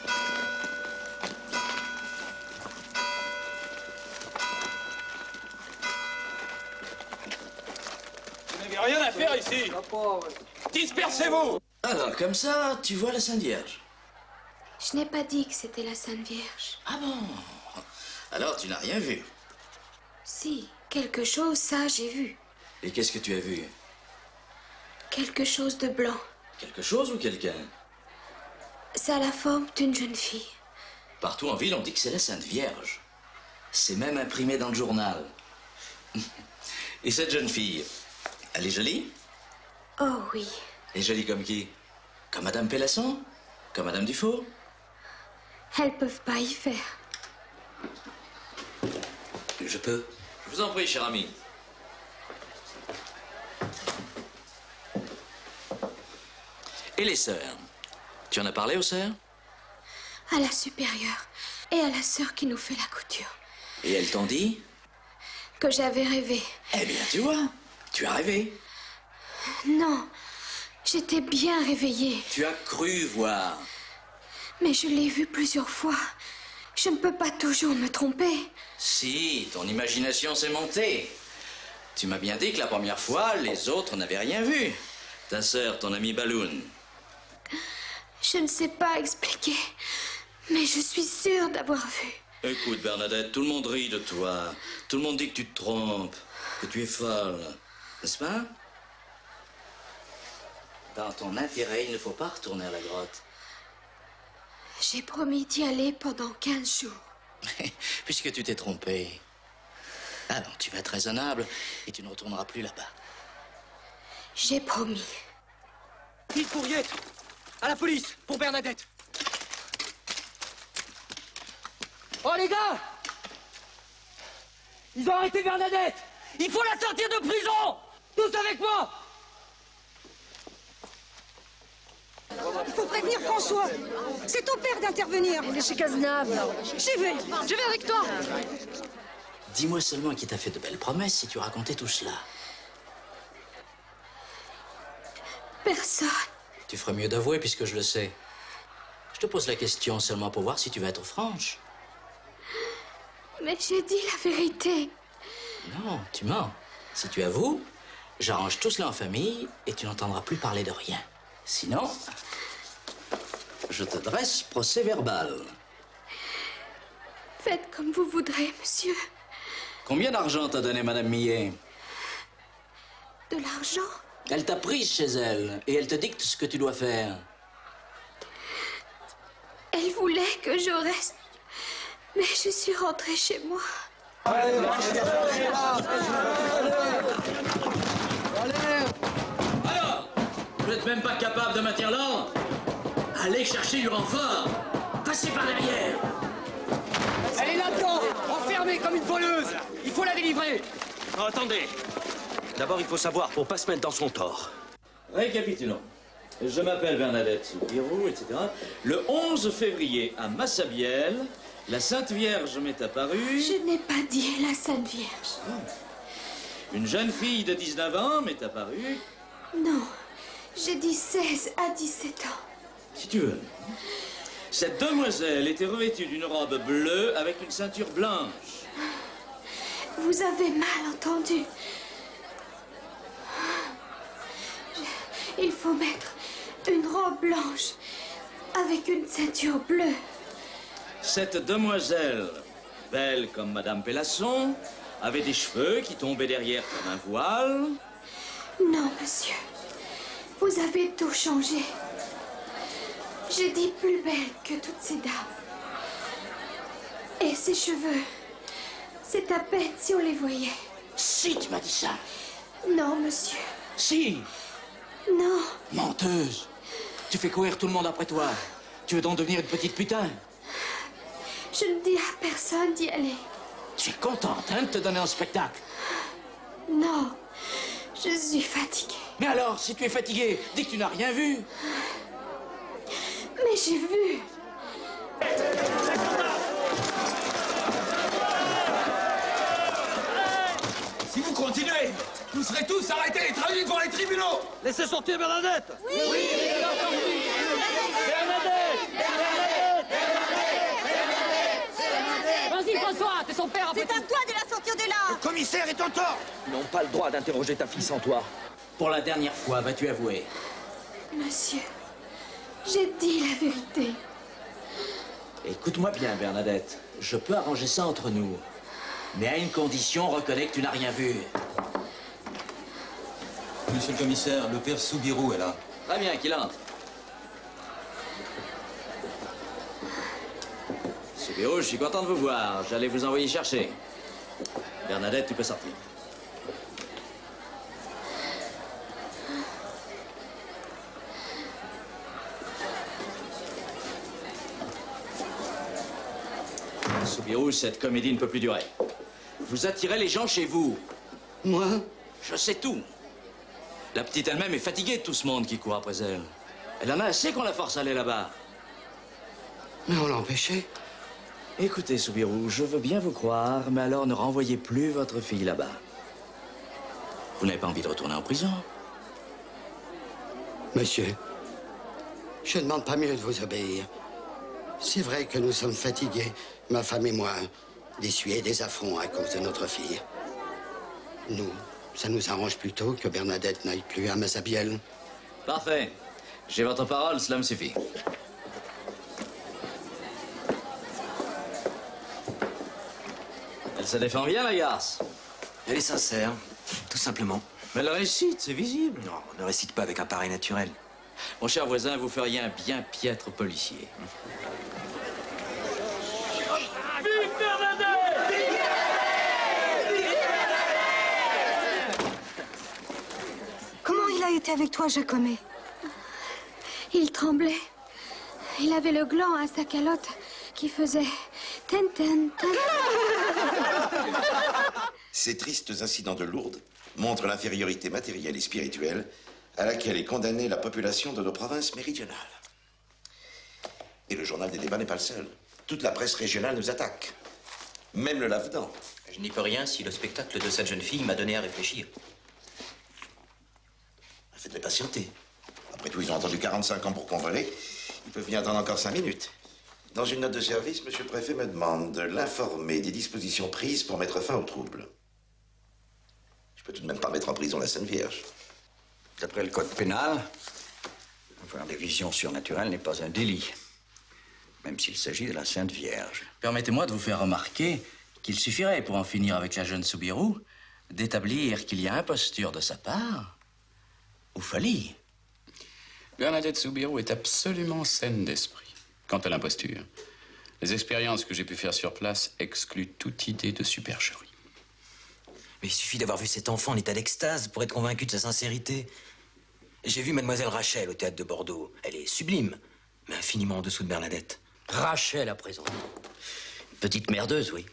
Vous n'avez rien à faire ici. Dispersez-vous. Alors, comme ça, tu vois la Sainte Vierge? Je n'ai pas dit que c'était la Sainte Vierge. Ah bon? Alors, tu n'as rien vu? Si, quelque chose, ça, j'ai vu. Et qu'est-ce que tu as vu? Quelque chose de blanc. Quelque chose ou quelqu'un? Ça a la forme d'une jeune fille. Partout en ville, on dit que c'est la Sainte Vierge. C'est même imprimé dans le journal. Et cette jeune fille, elle est jolie? Oh oui. Elle est jolie comme qui? Comme Madame Pélasson? Comme Madame Dufault? Elles peuvent pas y faire. Je peux. Je vous en prie, cher ami. Et les sœurs? Tu en as parlé aux sœurs? À la supérieure et à la sœur qui nous fait la couture. Et elles t'ont dit? Que j'avais rêvé. Eh bien, tu vois, tu as rêvé. Non, j'étais bien réveillée. Tu as cru voir. Mais je l'ai vu plusieurs fois. Je ne peux pas toujours me tromper. Si, ton imagination s'est montée. Tu m'as bien dit que la première fois, les autres n'avaient rien vu. Ta sœur, ton amie Balloon. Je ne sais pas expliquer, mais je suis sûre d'avoir vu. Écoute, Bernadette, tout le monde rit de toi. Tout le monde dit que tu te trompes, que tu es folle. N'est-ce pas? Dans ton intérêt, il ne faut pas retourner à la grotte. J'ai promis d'y aller pendant 15 jours. Puisque tu t'es trompé. Alors, tu vas être raisonnable et tu ne retourneras plus là-bas. J'ai promis. Une fourriette. À la police, pour Bernadette. Oh les gars! Ils ont arrêté Bernadette! Il faut la sortir de prison! Tous avec moi! Il faut prévenir François. C'est ton père d'intervenir. Il est chez Cazenave. J'y vais. Je vais avec toi. Dis-moi seulement qui t'a fait de belles promesses si tu racontais tout cela. Personne. Tu ferais mieux d'avouer puisque je le sais. Je te pose la question seulement pour voir si tu vas être franche. Mais j'ai dit la vérité. Non, tu mens. Si tu avoues, j'arrange tout cela en famille et tu n'entendras plus parler de rien. Sinon, je te dresse procès verbal. Faites comme vous voudrez, monsieur. Combien d'argent t'a donné Madame Millet? De l'argent? Elle t'a prise chez elle et elle te dicte ce que tu dois faire. Elle voulait que je reste. Mais je suis rentrée chez moi. Alors, vous n'êtes même pas capable de maintenir l'ordre? Allez chercher du renfort. Passez par derrière. Elle est là-dedans, enfermée comme une voleuse. Il faut la délivrer. Non, attendez. D'abord, il faut savoir pour pas se mettre dans son tort. Récapitulons. Je m'appelle Bernadette Soubirous, etc. Le 11 février, à Massabielle, la Sainte Vierge m'est apparue. Je n'ai pas dit la Sainte Vierge. Une jeune fille de 19 ans m'est apparue. Non, j'ai dit 16 à 17 ans. Si tu veux. Cette demoiselle était revêtue d'une robe bleue avec une ceinture blanche. Vous avez mal entendu. Il faut mettre une robe blanche avec une ceinture bleue. Cette demoiselle, belle comme Madame Pélasson, avait des cheveux qui tombaient derrière comme un voile. Non, monsieur. Vous avez tout changé. J'ai dit plus belle que toutes ces dames. Et ses cheveux, c'est à peine si on les voyait. Si, tu m'as dit ça. Non, monsieur. Si. Non. Menteuse. Tu fais courir tout le monde après toi. Tu veux donc devenir une petite putain? Je ne dis à personne d'y aller. Tu es contente, hein, de te donner un spectacle? Non, je suis fatiguée. Mais alors, si tu es fatiguée, dis que tu n'as rien vu. Mais j'ai vu. Si vous continuez, vous serez tous arrêtés et traduits devant les tribunaux. Laissez sortir Bernadette. Oui, oui. Vas-y, François, t'es son père. C'est à toi de la sortir de là. Le commissaire est en tort. Ils n'ont pas le droit d'interroger ta fille sans toi. Pour la dernière fois, vas-tu avouer? Monsieur, j'ai dit la vérité. Écoute-moi bien, Bernadette. Je peux arranger ça entre nous. Mais à une condition, reconnais que tu n'as rien vu. Monsieur le commissaire, le père Soubirous est là. Très bien, qu'il entre. Soubirous, je suis content de vous voir. J'allais vous envoyer chercher. Bernadette, tu peux sortir. Soubirous, cette comédie ne peut plus durer. Vous attirez les gens chez vous. Moi? Je sais tout. La petite elle-même est fatiguée de tout ce monde qui court après elle. Elle en a assez qu'on la force à aller là-bas. Mais on l'a empêché. Écoutez, Soubirous, je veux bien vous croire, mais alors ne renvoyez plus votre fille là-bas. Vous n'avez pas envie de retourner en prison? Monsieur, je ne demande pas mieux de vous obéir. C'est vrai que nous sommes fatigués, ma femme et moi, d'essuyer des affronts à cause de notre fille. Nous, ça nous arrange plutôt que Bernadette n'aille plus à Massabielle. Parfait. J'ai votre parole, cela me suffit. Elle se défend bien, la garce. Elle est sincère, tout simplement. Mais elle récite, c'est visible. Non, on ne récite pas avec un pareil naturel. Mon cher voisin, vous feriez un bien piètre policier. Vive Bernadette! Comment il a été avec toi, Jacomet? Il tremblait. Il avait le gland à sa calotte qui faisait ten ten ten. Ces tristes incidents de Lourdes montrent l'infériorité matérielle et spirituelle à laquelle est condamnée la population de nos provinces méridionales. Et le journal des débats n'est pas le seul. Toute la presse régionale nous attaque. Même le lave-dents. Je n'y peux rien si le spectacle de cette jeune fille m'a donné à réfléchir. Faites-les patienter. Après tout, ils ont attendu 45 ans pour convoler. Ils peuvent y attendre encore 5 minutes. Dans une note de service, monsieur le préfet me demande de l'informer des dispositions prises pour mettre fin aux troubles. Je peux tout de même pas mettre en prison la Sainte Vierge. D'après le code pénal, avoir des visions surnaturelles n'est pas un délit, même s'il s'agit de la Sainte Vierge. Permettez-moi de vous faire remarquer qu'il suffirait, pour en finir avec la jeune Soubirous, d'établir qu'il y a imposture de sa part ou folie. Bernadette Soubirous est absolument saine d'esprit. Quant à l'imposture, les expériences que j'ai pu faire sur place excluent toute idée de supercherie. Mais il suffit d'avoir vu cet enfant en état d'extase pour être convaincu de sa sincérité. J'ai vu mademoiselle Rachel au théâtre de Bordeaux. Elle est sublime, mais infiniment en dessous de Bernadette. Rachel, à présent. Petite merdeuse, oui.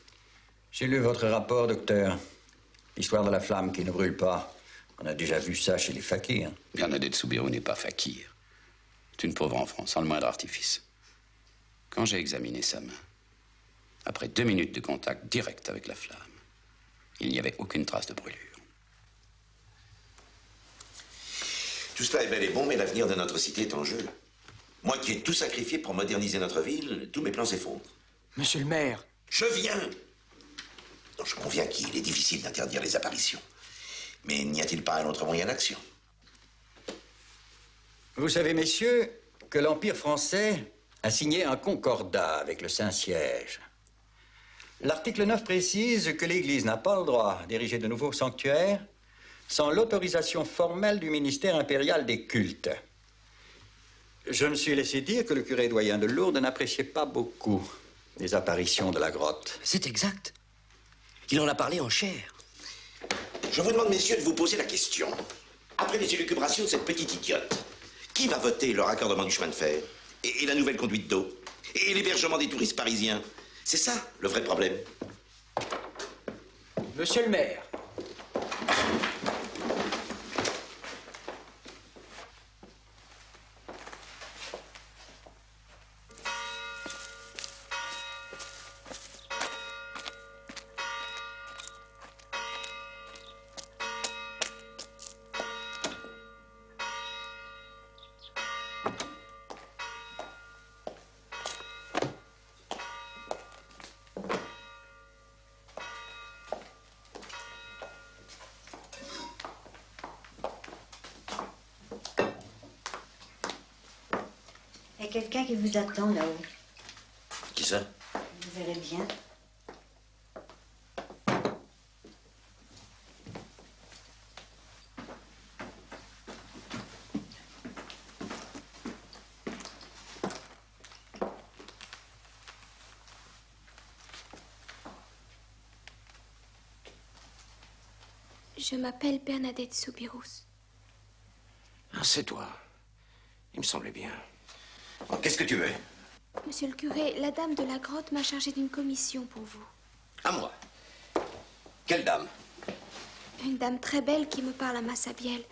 J'ai lu votre rapport, docteur. L'histoire de la flamme qui ne brûle pas. On a déjà vu ça chez les fakirs. Bernadette Soubirous n'est pas fakir. C'est une pauvre enfant, sans le moindre artifice. Quand j'ai examiné sa main, après 2 minutes de contact direct avec la flamme, il n'y avait aucune trace de brûlure. Tout cela est bel et bon, mais l'avenir de notre cité est en jeu. Moi qui ai tout sacrifié pour moderniser notre ville, tous mes plans s'effondrent. Monsieur le maire. Je viens. Non, je conviens qu'il est difficile d'interdire les apparitions. Mais n'y a-t-il pas un autre moyen d'action? Vous savez, messieurs, que l'Empire français a signé un concordat avec le Saint-Siège. L'article 9 précise que l'Église n'a pas le droit d'ériger de nouveaux sanctuaires sans l'autorisation formelle du ministère impérial des cultes. Je me suis laissé dire que le curé doyen de Lourdes n'appréciait pas beaucoup les apparitions de la grotte. C'est exact. Il en a parlé en chair. Je vous demande, messieurs, de vous poser la question. Après les élucubrations de cette petite idiote, qui va voter le raccordement du chemin de fer et la nouvelle conduite d'eau et l'hébergement des touristes parisiens? C'est ça, le vrai problème. Monsieur le maire. Il y a quelqu'un qui vous attend là-haut. Qui ça? Vous verrez bien. Je m'appelle Bernadette Soubirous. Ah, c'est toi. Il me semblait bien. Oh, qu'est-ce que tu veux? Monsieur le curé, la dame de la grotte m'a chargé d'une commission pour vous. À moi. Quelle dame? Une dame très belle qui me parle à ma sabielle.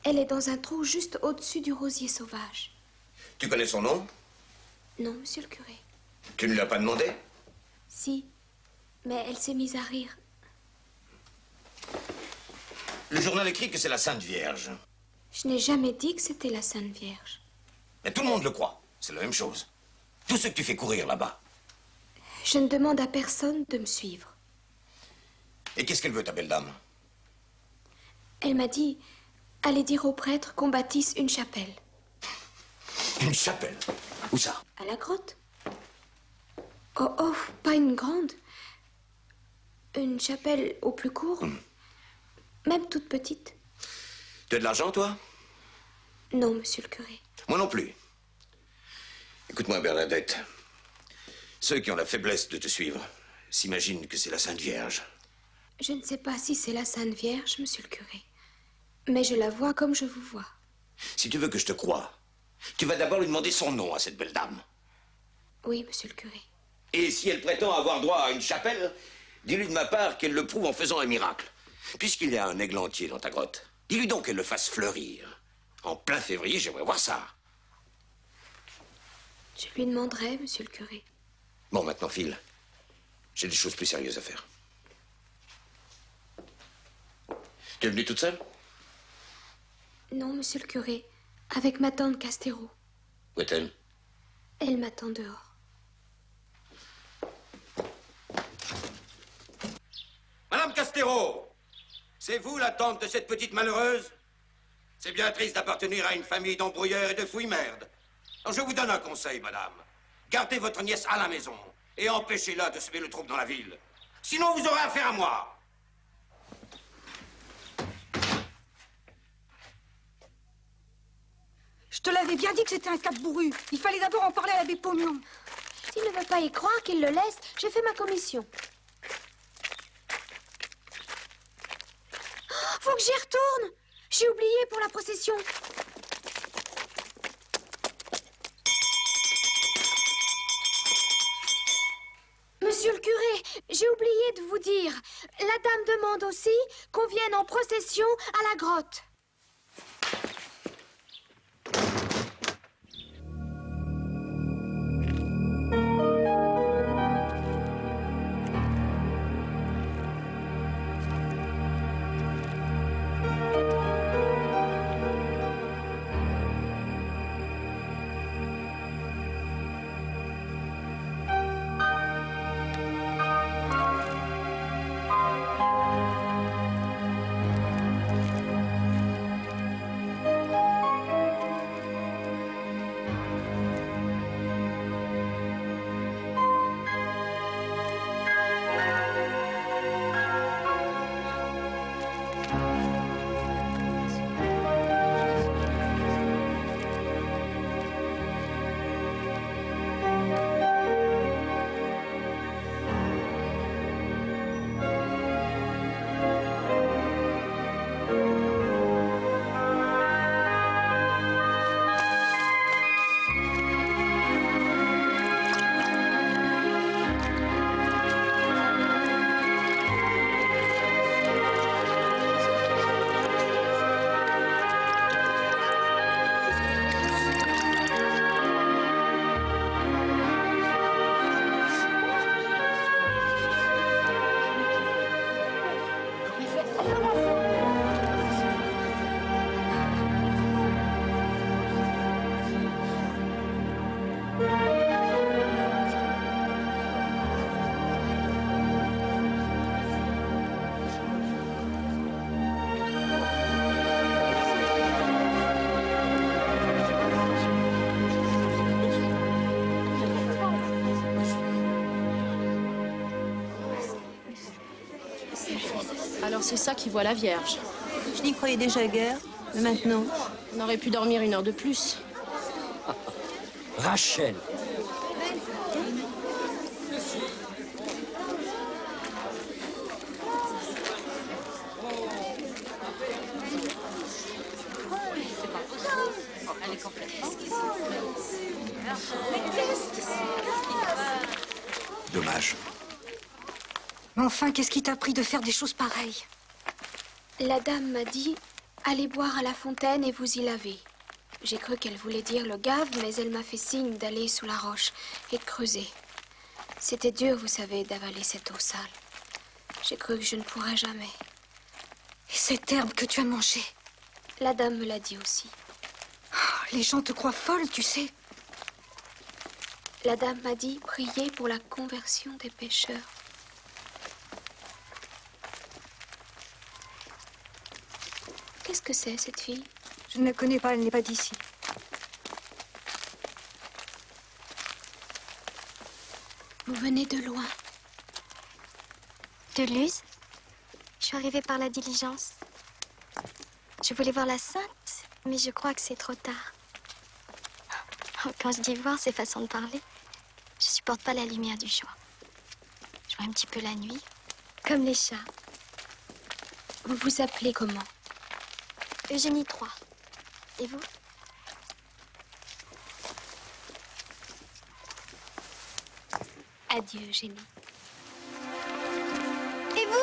Elle est dans un trou juste au-dessus du rosier sauvage. Tu connais son nom? Non, monsieur le curé. Tu ne lui as pas demandé? Si, mais elle s'est mise à rire. Le journal écrit que c'est la Sainte Vierge. Je n'ai jamais dit que c'était la Sainte Vierge. Mais tout le monde le croit. C'est la même chose. Tout ce que tu fais courir là-bas. Je ne demande à personne de me suivre. Et qu'est-ce qu'elle veut, ta belle dame? Elle m'a dit, allez dire au prêtre qu'on bâtisse une chapelle. Une chapelle? Où ça? À la grotte. Oh, oh, pas une grande. Une chapelle au plus court. Même toute petite. Tu as de l'argent, toi? Non, monsieur le curé. Moi non plus. Écoute-moi, Bernadette. Ceux qui ont la faiblesse de te suivre s'imaginent que c'est la Sainte Vierge. Je ne sais pas si c'est la Sainte Vierge, monsieur le curé. Mais je la vois comme je vous vois. Si tu veux que je te croie, tu vas d'abord lui demander son nom à cette belle dame. Oui, monsieur le curé. Et si elle prétend avoir droit à une chapelle, dis-lui de ma part qu'elle le prouve en faisant un miracle. Puisqu'il y a un églantier dans ta grotte, dis-lui donc qu'elle le fasse fleurir. En plein février, j'aimerais voir ça. Je lui demanderai, monsieur le curé. Bon, maintenant, file. J'ai des choses plus sérieuses à faire. Tu es venue toute seule? Non, monsieur le curé. Avec ma tante Castéro. Où est-elle? Elle m'attend dehors. Madame Castéro, c'est vous la tante de cette petite malheureuse? C'est bien triste d'appartenir à une famille d'embrouilleurs et de fouilles-merdes. Alors je vous donne un conseil, madame. Gardez votre nièce à la maison et empêchez-la de semer le trouble dans la ville. Sinon, vous aurez affaire à moi. Je te l'avais bien dit que c'était un cas de bourru. Il fallait d'abord en parler à l'abbé Pognon. S'il ne veut pas y croire, qu'il le laisse. J'ai fait ma commission. Oh, faut que j'y retourne. J'ai oublié pour la procession. Monsieur le curé, j'ai oublié de vous dire. La dame demande aussi qu'on vienne en procession à la grotte. c'est ça qui voit la Vierge. Je n'y croyais déjà guère, mais maintenant... On aurait pu dormir 1 heure de plus. Rachel. Dommage. Mais enfin, qu'est-ce qui t'a pris de faire des choses pareilles? La dame m'a dit, allez boire à la fontaine et vous y lavez. J'ai cru qu'elle voulait dire le gave, mais elle m'a fait signe d'aller sous la roche et de creuser. C'était dur, vous savez, d'avaler cette eau sale. J'ai cru que je ne pourrais jamais. Et cette herbe que tu as mangée? La dame me l'a dit aussi. Oh, les gens te croient folle, tu sais. La dame m'a dit, priez pour la conversion des pécheurs. Qu'est-ce que c'est, cette fille? Je ne la connais pas, elle n'est pas d'ici. Vous venez de loin. De Luz? Je suis arrivée par la diligence. Je voulais voir la Sainte, mais je crois que c'est trop tard. Quand je dis voir, c'est façon de parler. Je supporte pas la lumière du jour. Je vois un petit peu la nuit, comme les chats. Vous vous appelez comment? Eugénie III. Et vous? Adieu, Eugénie. Et vous?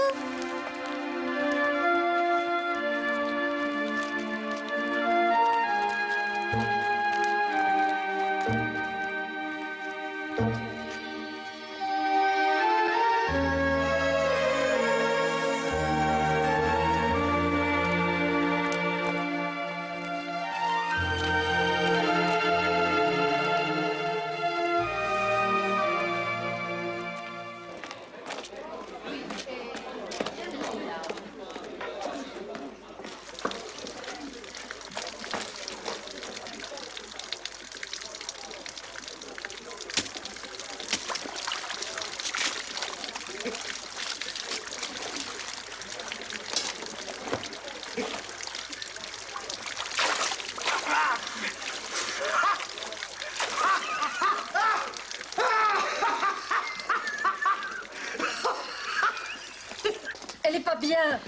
Elle est pas bien.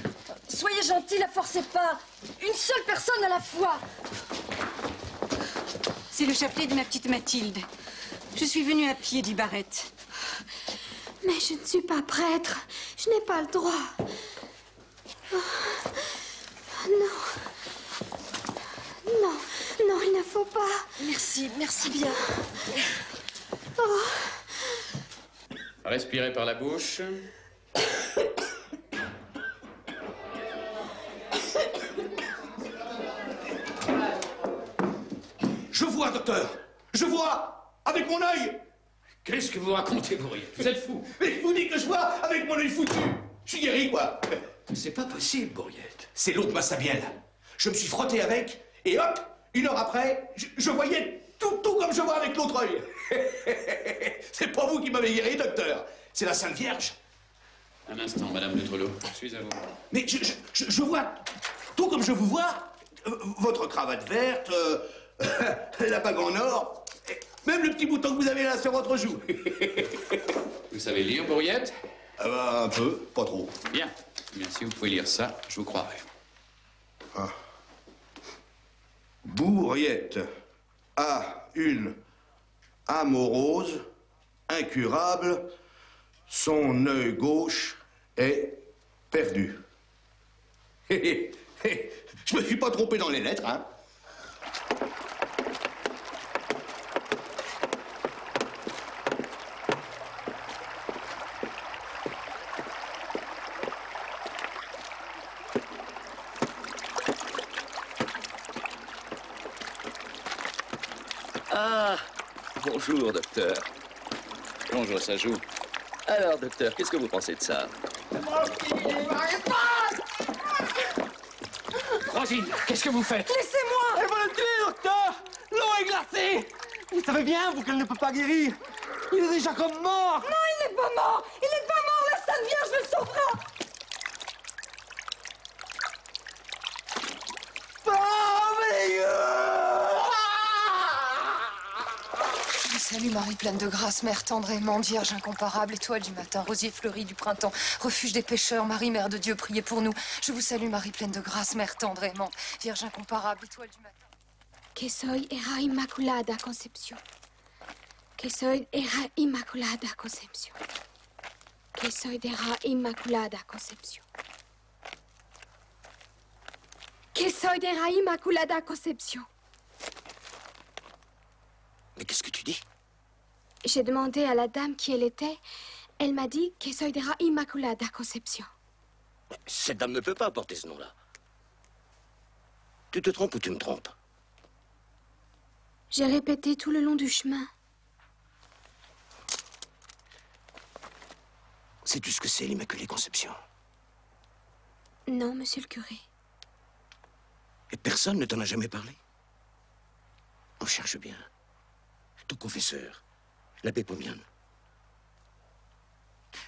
Soyez gentils, la forcez pas. Une seule personne à la fois. C'est le chapelet de ma petite Mathilde. Je suis venue à pied, dit Barrette. Mais je ne suis pas prêtre. Je n'ai pas le droit. Oh. Non. Non, non, il ne faut pas. Merci, merci bien. Oh. Respirez par la bouche. Je vois, docteur. Je vois avec mon œil. Qu'est-ce que vous racontez, Bourriette? Vous êtes fou. Mais je vous dis que je vois avec mon œil foutu. Je suis guéri, quoi. C'est pas possible, Bourriette. C'est l'eau de ma Sabielle. Je me suis frotté avec, et hop, 1 heure après, je voyais tout comme je vois avec l'autre œil. C'est pas vous qui m'avez guéri, docteur. C'est la Sainte Vierge. Un instant, Madame de Trelot. Je suis à vous. Mais je vois tout comme je vous vois. Votre cravate verte, la bague en or, même le petit bouton que vous avez là sur votre joue. Vous savez lire, Bourriette? Ah bah, un peu, pas trop. Bien. Bien, si vous pouvez lire ça, je vous croirai. Ah. Bourriette a une amorose incurable, son œil gauche est perdu. Je me suis pas trompé dans les lettres, hein. Ah, bonjour, docteur. Bonjour, ça joue. Alors, docteur, qu'est-ce que vous pensez de ça? Rosine, qu'est-ce que vous faites? Laissez-moi! Elle va le tuer, docteur! L'eau est glacée! Vous savez bien, vous, qu'elle ne peut pas guérir. Il est déjà comme mort! Non, il n'est pas mort! Il n'est pas mort! La Sainte Vierge le sauvera! Je vous salue, Marie pleine de grâce, Mère tendre et aimante, Vierge incomparable, étoile du matin, rosier fleuri du printemps, refuge des pécheurs, Marie, Mère de Dieu, priez pour nous. Je vous salue, Marie pleine de grâce, Mère tendre et aimante, Vierge incomparable, étoile du matin. Que soy era inmaculada concepción. Que soy era inmaculada concepción. Que soy era inmaculada concepción. Que soy era inmaculada concepción. Mais qu'est-ce que tu dis? J'ai demandé à la dame qui elle était. Elle m'a dit que soy era inmaculada concepción. Cette dame ne peut pas porter ce nom-là. Tu te trompes ou tu me trompes? J'ai répété tout le long du chemin. Sais-tu ce que c'est, l'Immaculée Conception? Non, monsieur le curé. Et personne ne t'en a jamais parlé? On cherche bien. Ton confesseur, l'abbé Pomian.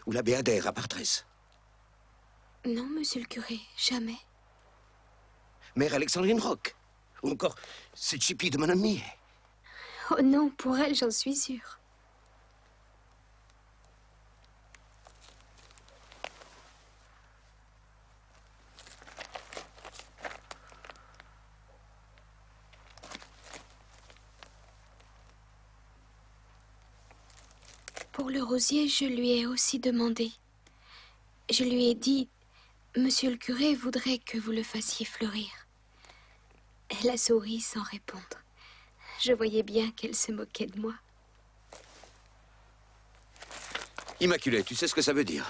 Ou l'abbé Adair à Partresse. Non, monsieur le curé, jamais. Mère Alexandrine Roch. Ou encore cette chipie de mon amie. Oh non, pour elle, j'en suis sûre. Pour le rosier, je lui ai aussi demandé. Je lui ai dit, monsieur le curé voudrait que vous le fassiez fleurir. Elle a souri sans répondre. Je voyais bien qu'elle se moquait de moi. Immaculée, tu sais ce que ça veut dire?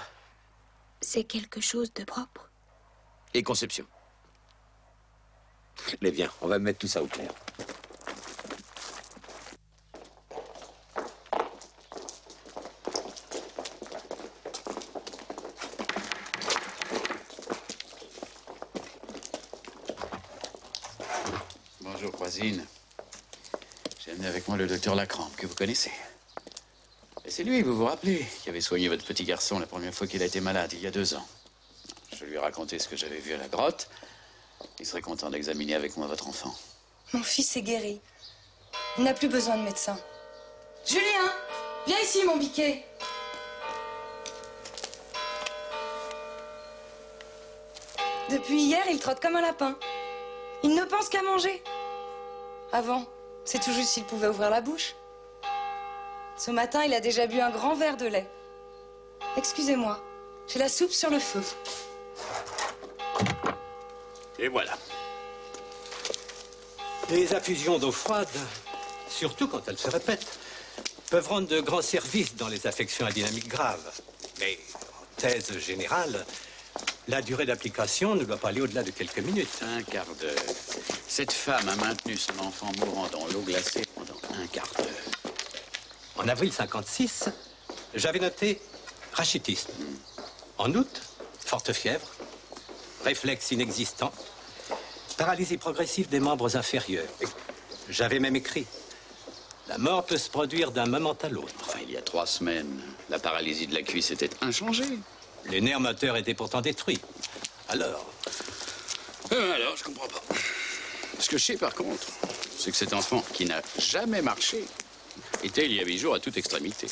C'est quelque chose de propre. Et Conception. Mais viens, on va mettre tout ça au clair. Bonjour, Croisine. J'ai amené avec moi le docteur Lacrampe, que vous connaissez. Et c'est lui, vous vous rappelez, qui avait soigné votre petit garçon la première fois qu'il a été malade, il y a 2 ans. Je lui ai raconté ce que j'avais vu à la grotte. Il serait content d'examiner avec moi votre enfant. Mon fils est guéri. Il n'a plus besoin de médecin. Julien, viens ici, mon biquet. Depuis hier, il trotte comme un lapin. Il ne pense qu'à manger. Avant, c'est tout juste s'il pouvait ouvrir la bouche. Ce matin, il a déjà bu un grand verre de lait. Excusez-moi, j'ai la soupe sur le feu. Et voilà. Les infusions d'eau froide, surtout quand elles se répètent, peuvent rendre de grands services dans les affections à dynamique grave. Mais en thèse générale, la durée d'application ne doit pas aller au-delà de quelques minutes. Un quart d'heure. Cette femme a maintenu son enfant mourant dans l'eau glacée pendant un quart d'heure. En avril 56, j'avais noté rachitisme. En août, forte fièvre, réflexe inexistant, paralysie progressive des membres inférieurs. J'avais même écrit: la mort peut se produire d'un moment à l'autre. Enfin, il y a 3 semaines, la paralysie de la cuisse était inchangée. Les nerfs moteurs étaient pourtant détruits. Alors? Alors, je comprends pas. Ce que je sais, par contre, c'est que cet enfant, qui n'a jamais marché, était, il y a 8 jours, à toute extrémité.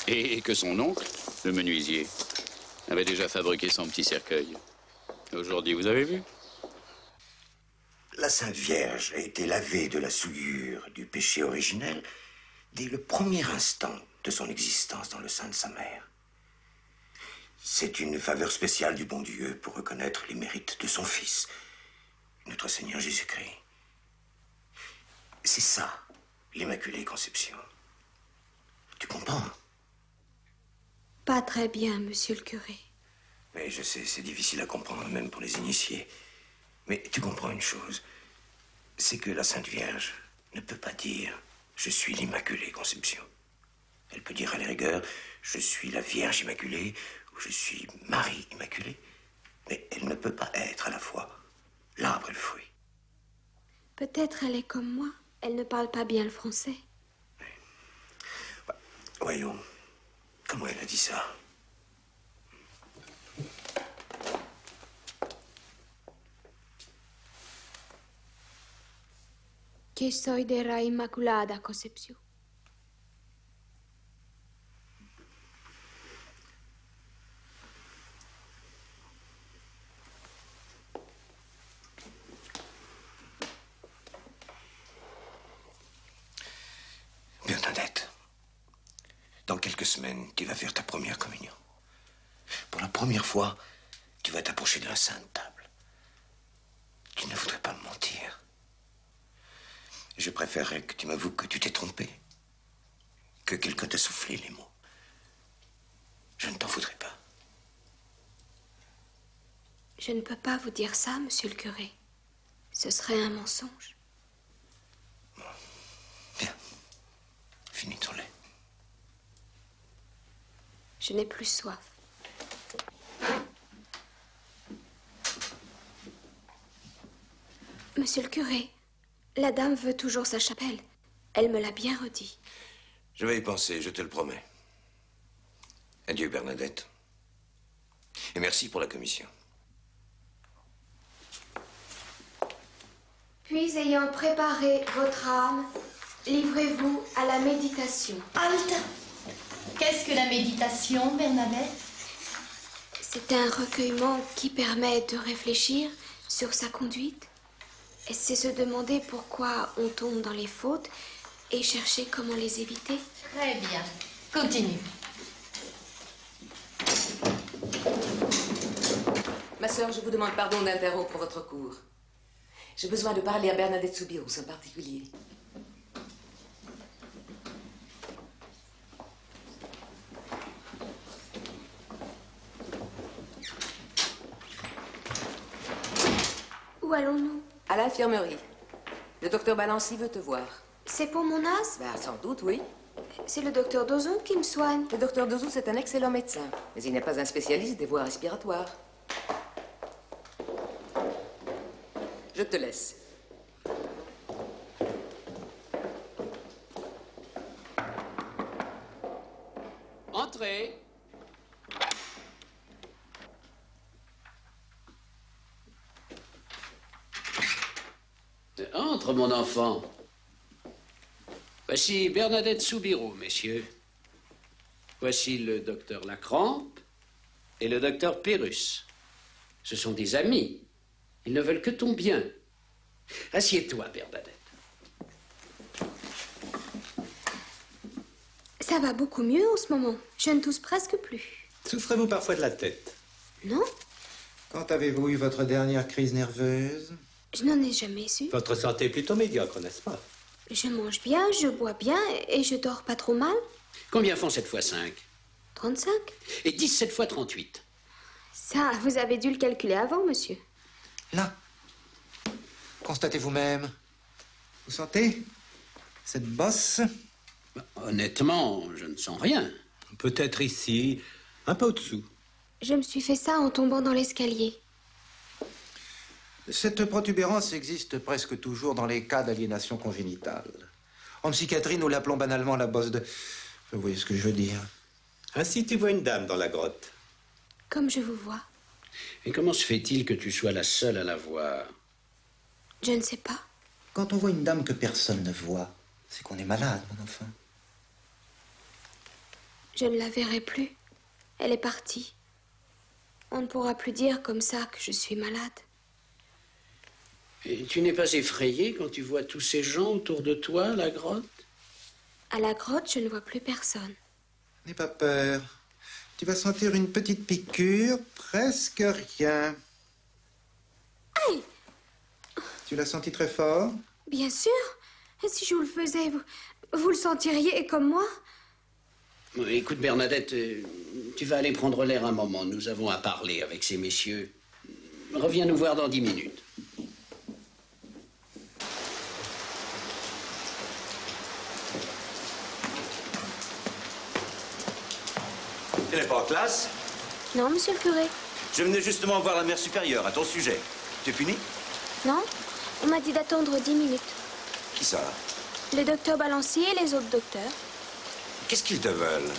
Et que son oncle, le menuisier, avait déjà fabriqué son petit cercueil. Aujourd'hui, vous avez vu? La Sainte Vierge a été lavée de la souillure du péché originel dès le premier instant de son existence dans le sein de sa mère. C'est une faveur spéciale du bon Dieu pour reconnaître les mérites de son Fils, notre Seigneur Jésus-Christ. C'est ça, l'Immaculée Conception. Tu comprends? Pas très bien, monsieur le curé. Mais je sais, c'est difficile à comprendre, même pour les initiés. Mais tu comprends une chose, c'est que la Sainte Vierge ne peut pas dire « Je suis l'Immaculée Conception ». Elle peut dire à la rigueur « Je suis la Vierge Immaculée » ou « Je suis Marie Immaculée ». Mais elle ne peut pas être à la fois l'arbre et le fruit. Peut-être elle est comme moi. Elle ne parle pas bien le français. Voyons, comment elle a dit ça? Que soy de la Inmaculada Concepción. Bernadette, dans quelques semaines, tu vas faire ta première communion. Pour la première fois, tu vas t'approcher de la Sainte Table. Tu ne voudrais pas me mentir. Je préférerais que tu m'avoues que tu t'es trompé, que quelqu'un t'a soufflé les mots. Je ne t'en voudrais pas. Je ne peux pas vous dire ça, monsieur le curé. Ce serait un mensonge. Finis ton lait. Je n'ai plus soif. Monsieur le curé, la dame veut toujours sa chapelle. Elle me l'a bien redit. Je vais y penser, je te le promets. Adieu, Bernadette. Et merci pour la commission. Puis, ayant préparé votre âme, livrez-vous à la méditation. Halte! Qu'est-ce que la méditation, Bernadette? C'est un recueillement qui permet de réfléchir sur sa conduite. Et c'est se demander pourquoi on tombe dans les fautes et chercher comment les éviter. Très bien. Continue. Ma sœur, je vous demande pardon d'interrompre votre cours. J'ai besoin de parler à Bernadette Soubirous en particulier. Où allons-nous? À l'infirmerie. Le docteur Balancy veut te voir. C'est pour mon asthme? Ben, sans doute, oui. C'est le docteur Dozon qui me soigne. Le docteur Dozon, c'est un excellent médecin, mais il n'est pas un spécialiste des voies respiratoires. Je te laisse. Entrez. Entre, mon enfant. Voici Bernadette Soubirous, messieurs. Voici le docteur Lacrampe et le docteur Pérus. Ce sont des amis. Ils ne veulent que ton bien. Assieds-toi, Bernadette. Ça va beaucoup mieux en ce moment. Je ne tousse presque plus. Souffrez-vous parfois de la tête? Non? Quand avez-vous eu votre dernière crise nerveuse? Je n'en ai jamais eu. Votre santé est plutôt médiocre, n'est-ce pas? Je mange bien, je bois bien et je dors pas trop mal. Combien font 7 fois 5? 35. Et 17 fois 38. Ça, vous avez dû le calculer avant, monsieur. Là. Constatez vous-même. Vous sentez cette bosse? Honnêtement, je ne sens rien. Peut-être ici, un peu au-dessous. Je me suis fait ça en tombant dans l'escalier. Cette protubérance existe presque toujours dans les cas d'aliénation congénitale. En psychiatrie, nous l'appelons banalement la bosse de... Vous voyez ce que je veux dire. Ainsi, tu vois une dame dans la grotte. Comme je vous vois. Et comment se fait-il que tu sois la seule à la voir? Je ne sais pas. Quand on voit une dame que personne ne voit, c'est qu'on est malade, mon enfant. Je ne la verrai plus. Elle est partie. On ne pourra plus dire comme ça que je suis malade. Et tu n'es pas effrayée quand tu vois tous ces gens autour de toi à la grotte? À la grotte, je ne vois plus personne. N'aie pas peur. Tu vas sentir une petite piqûre, presque rien. Aïe! Tu l'as senti très fort? Bien sûr. Et si je vous le faisais, vous le sentiriez comme moi? Écoute, Bernadette, tu vas aller prendre l'air un moment. Nous avons à parler avec ces messieurs. Reviens nous voir dans 10 minutes. Tu n'es pas en classe? Non, monsieur le curé. Je venais justement voir la mère supérieure à ton sujet. Tu es puni? Non, on m'a dit d'attendre 10 minutes. Qui ça? Le docteur Balancier et les autres docteurs. Qu'est-ce qu'ils te veulent?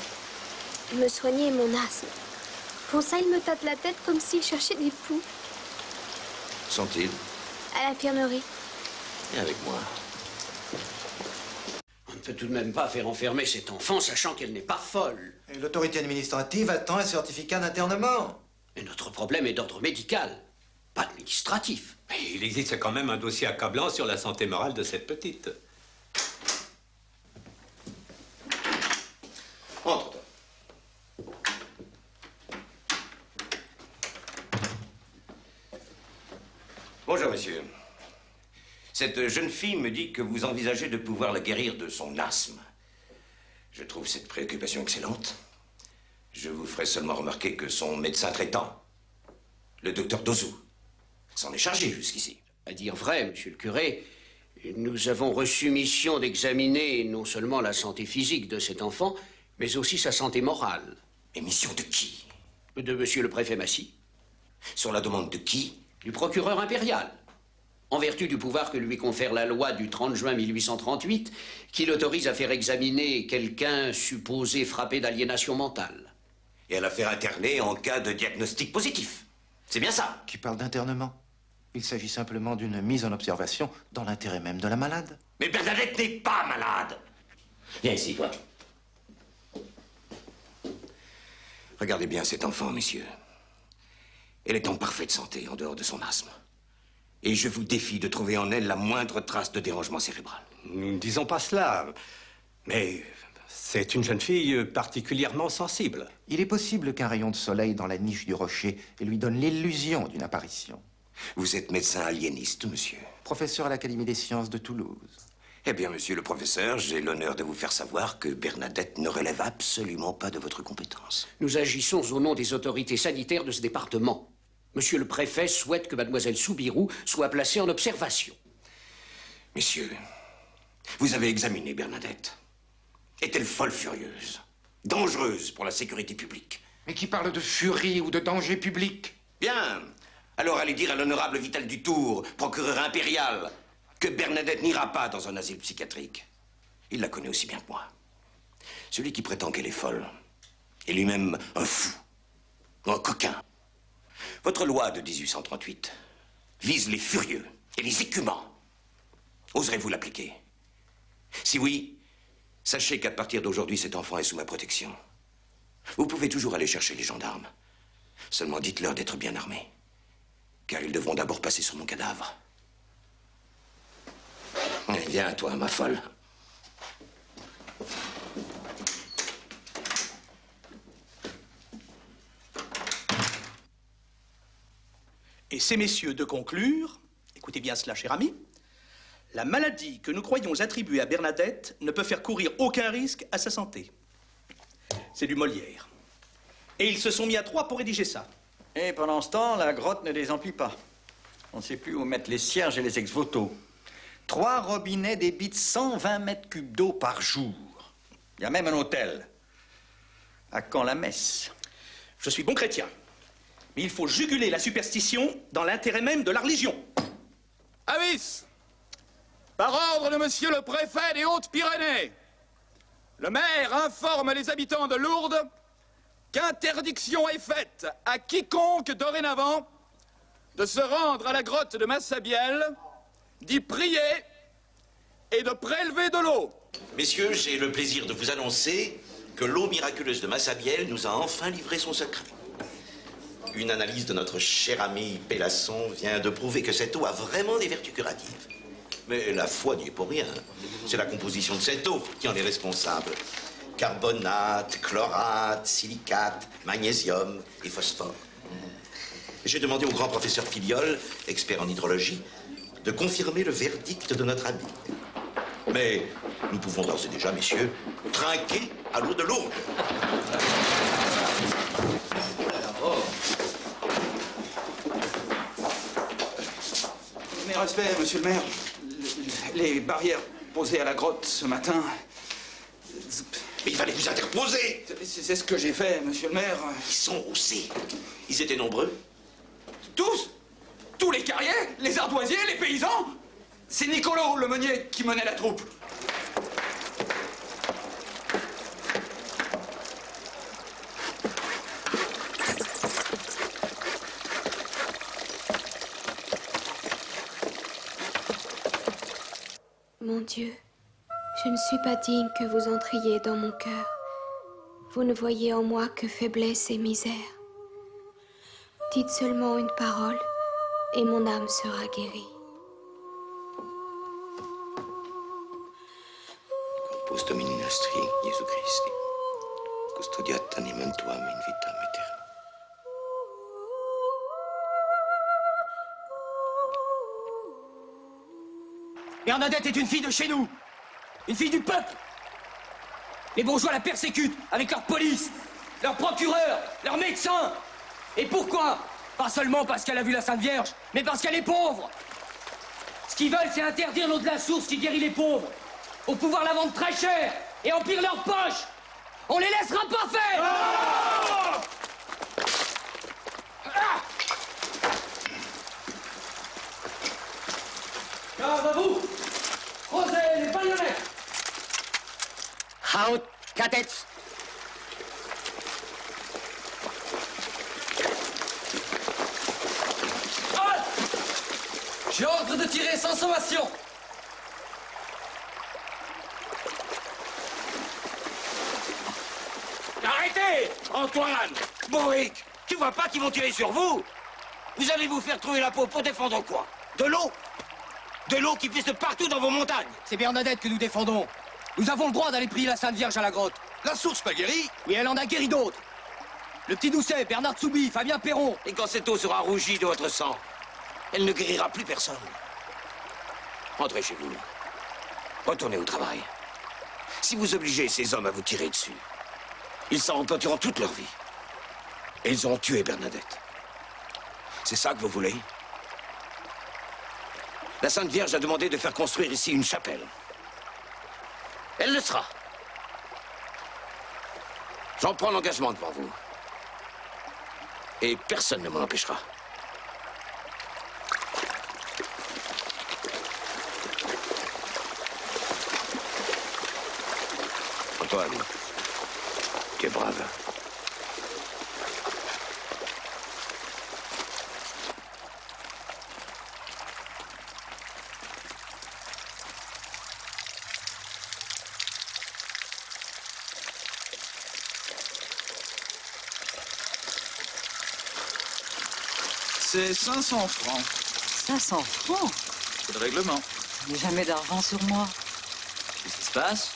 Me soigner mon asthme. Pour ça, ils me tâtent la tête comme s'ils cherchaient des poux. Sont-ils? À l'infirmerie. Viens avec moi. ne peut tout de même pas faire enfermer cet enfant, sachant qu'elle n'est pas folle. Et l'autorité administrative attend un certificat d'internement. Et notre problème est d'ordre médical, pas administratif. Mais il existe quand même un dossier accablant sur la santé morale de cette petite. Entre. Bonjour, monsieur. Cette jeune fille me dit que vous envisagez de pouvoir la guérir de son asthme. Je trouve cette préoccupation excellente. Je vous ferai seulement remarquer que son médecin traitant, le docteur Dozou, s'en est chargé jusqu'ici. À dire vrai, monsieur le curé, nous avons reçu mission d'examiner non seulement la santé physique de cet enfant, mais aussi sa santé morale. Et mission de qui? De monsieur le préfet Massy. Sur la demande de qui? Du procureur impérial. En vertu du pouvoir que lui confère la loi du 30 juin 1838, qui l'autorise à faire examiner quelqu'un supposé frappé d'aliénation mentale. Et à la faire interner en cas de diagnostic positif. C'est bien ça? Qui parle d'internement? Il s'agit simplement d'une mise en observation dans l'intérêt même de la malade. Mais Bernadette n'est pas malade. Viens ici, toi. Regardez bien cet enfant, messieurs. Elle est en parfaite santé, en dehors de son asthme. Et je vous défie de trouver en elle la moindre trace de dérangement cérébral. Nous ne disons pas cela, mais c'est une jeune fille particulièrement sensible. Il est possible qu'un rayon de soleil dans la niche du rocher lui donne l'illusion d'une apparition. Vous êtes médecin aliéniste, monsieur? Professeur à l'Académie des sciences de Toulouse. Eh bien, monsieur le professeur, j'ai l'honneur de vous faire savoir que Bernadette ne relève absolument pas de votre compétence. Nous agissons au nom des autorités sanitaires de ce département. Monsieur le préfet souhaite que mademoiselle Soubirous soit placée en observation. Messieurs, vous avez examiné Bernadette. Est-elle folle furieuse? Dangereuse pour la sécurité publique? Mais qui parle de furie ou de danger public? Bien. Alors allez dire à l'honorable Vital Dutour, procureur impérial, que Bernadette n'ira pas dans un asile psychiatrique. Il la connaît aussi bien que moi. Celui qui prétend qu'elle est folle est lui-même un fou, un coquin. Votre loi de 1838 vise les furieux et les écumants. Oserez-vous l'appliquer? Si oui, sachez qu'à partir d'aujourd'hui, cet enfant est sous ma protection. Vous pouvez toujours aller chercher les gendarmes. Seulement dites-leur d'être bien armés, car ils devront d'abord passer sur mon cadavre. Viens, toi, ma folle. Et ces messieurs de conclure, écoutez bien cela, cher ami, la maladie que nous croyons attribuer à Bernadette ne peut faire courir aucun risque à sa santé. C'est du Molière. Et ils se sont mis à trois pour rédiger ça. Et pendant ce temps, la grotte ne les emplit pas. On ne sait plus où mettre les cierges et les ex-voto. 3 robinets débitent 120 mètres cubes d'eau par jour. Il y a même un hôtel. À quand la messe? Je suis bon chrétien. Mais il faut juguler la superstition dans l'intérêt même de la religion. Avis! Par ordre de monsieur le préfet des Hautes-Pyrénées, le maire informe les habitants de Lourdes qu'interdiction est faite à quiconque dorénavant de se rendre à la grotte de Massabielle, d'y prier et de prélever de l'eau. Messieurs, j'ai le plaisir de vous annoncer que l'eau miraculeuse de Massabielle nous a enfin livré son secret. Une analyse de notre cher ami Pélasson vient de prouver que cette eau a vraiment des vertus curatives. Mais la foi n'y est pour rien. C'est la composition de cette eau qui en est responsable. Carbonate, chlorate, silicate, magnésium et phosphore. J'ai demandé au grand professeur Filiol, expert en hydrologie, de confirmer le verdict de notre ami. Mais nous pouvons d'ores et déjà, messieurs, trinquer à l'eau de Lourdes. Mes respects, monsieur le maire. Les barrières posées à la grotte ce matin... Mais il fallait vous interposer. C'est ce que j'ai fait, monsieur le maire. Ils sont haussés. Ils étaient nombreux? Tous? Tous les carriers? Les ardoisiers? Les paysans? C'est Nicolo, le meunier, qui menait la troupe. Mon Dieu, Je ne suis pas digne que vous entriez dans mon cœur. Vous ne voyez en moi que faiblesse et misère. Dites seulement une parole et mon âme sera guérie. Compos Domini nostri, Jésus Christi, custodiat animam tuam in vitam aeternam. Bernadette est une fille de chez nous. Une fille du peuple. Les bourgeois la persécutent avec leur police, leurs procureurs, leurs médecins. Et pourquoi? Pas seulement parce qu'elle a vu la Sainte Vierge, mais parce qu'elle est pauvre. Ce qu'ils veulent, c'est interdire l'eau de la source qui guérit les pauvres, pour pouvoir la vendre très cher et emplir leurs poches. On les laissera pas faire. Garde à vous. Croisez les baïonnettes. Haut, cadets. J'ai ordre de tirer sans sommation. Arrêtez, Antoine! Mauric, tu vois pas qu'ils vont tirer sur vous? Vous allez vous faire trouver la peau pour défendre quoi? De l'eau? De l'eau qui pisse partout dans vos montagnes. C'est Bernadette que nous défendons. Nous avons le droit d'aller prier la Sainte Vierge à la grotte. La source m'a guéri? Oui, elle en a guéri d'autres. Le petit Doucet, Bernard Tsoubi, Fabien Perron. Et quand cette eau sera rougie de votre sang, elle ne guérira plus personne. Rentrez chez vous. Retournez au travail. Si vous obligez ces hommes à vous tirer dessus, ils s'en repentiront toute leur vie. Et ils auront tué Bernadette. C'est ça que vous voulez? La Sainte Vierge a demandé de faire construire ici une chapelle. Elle le sera. J'en prends l'engagement devant vous. Et personne ne m'en empêchera. Antoine, tu es brave. C'est 500 francs. 500 francs? C'est le règlement. Je n'ai jamais d'argent sur moi. Qu'est-ce qui se passe?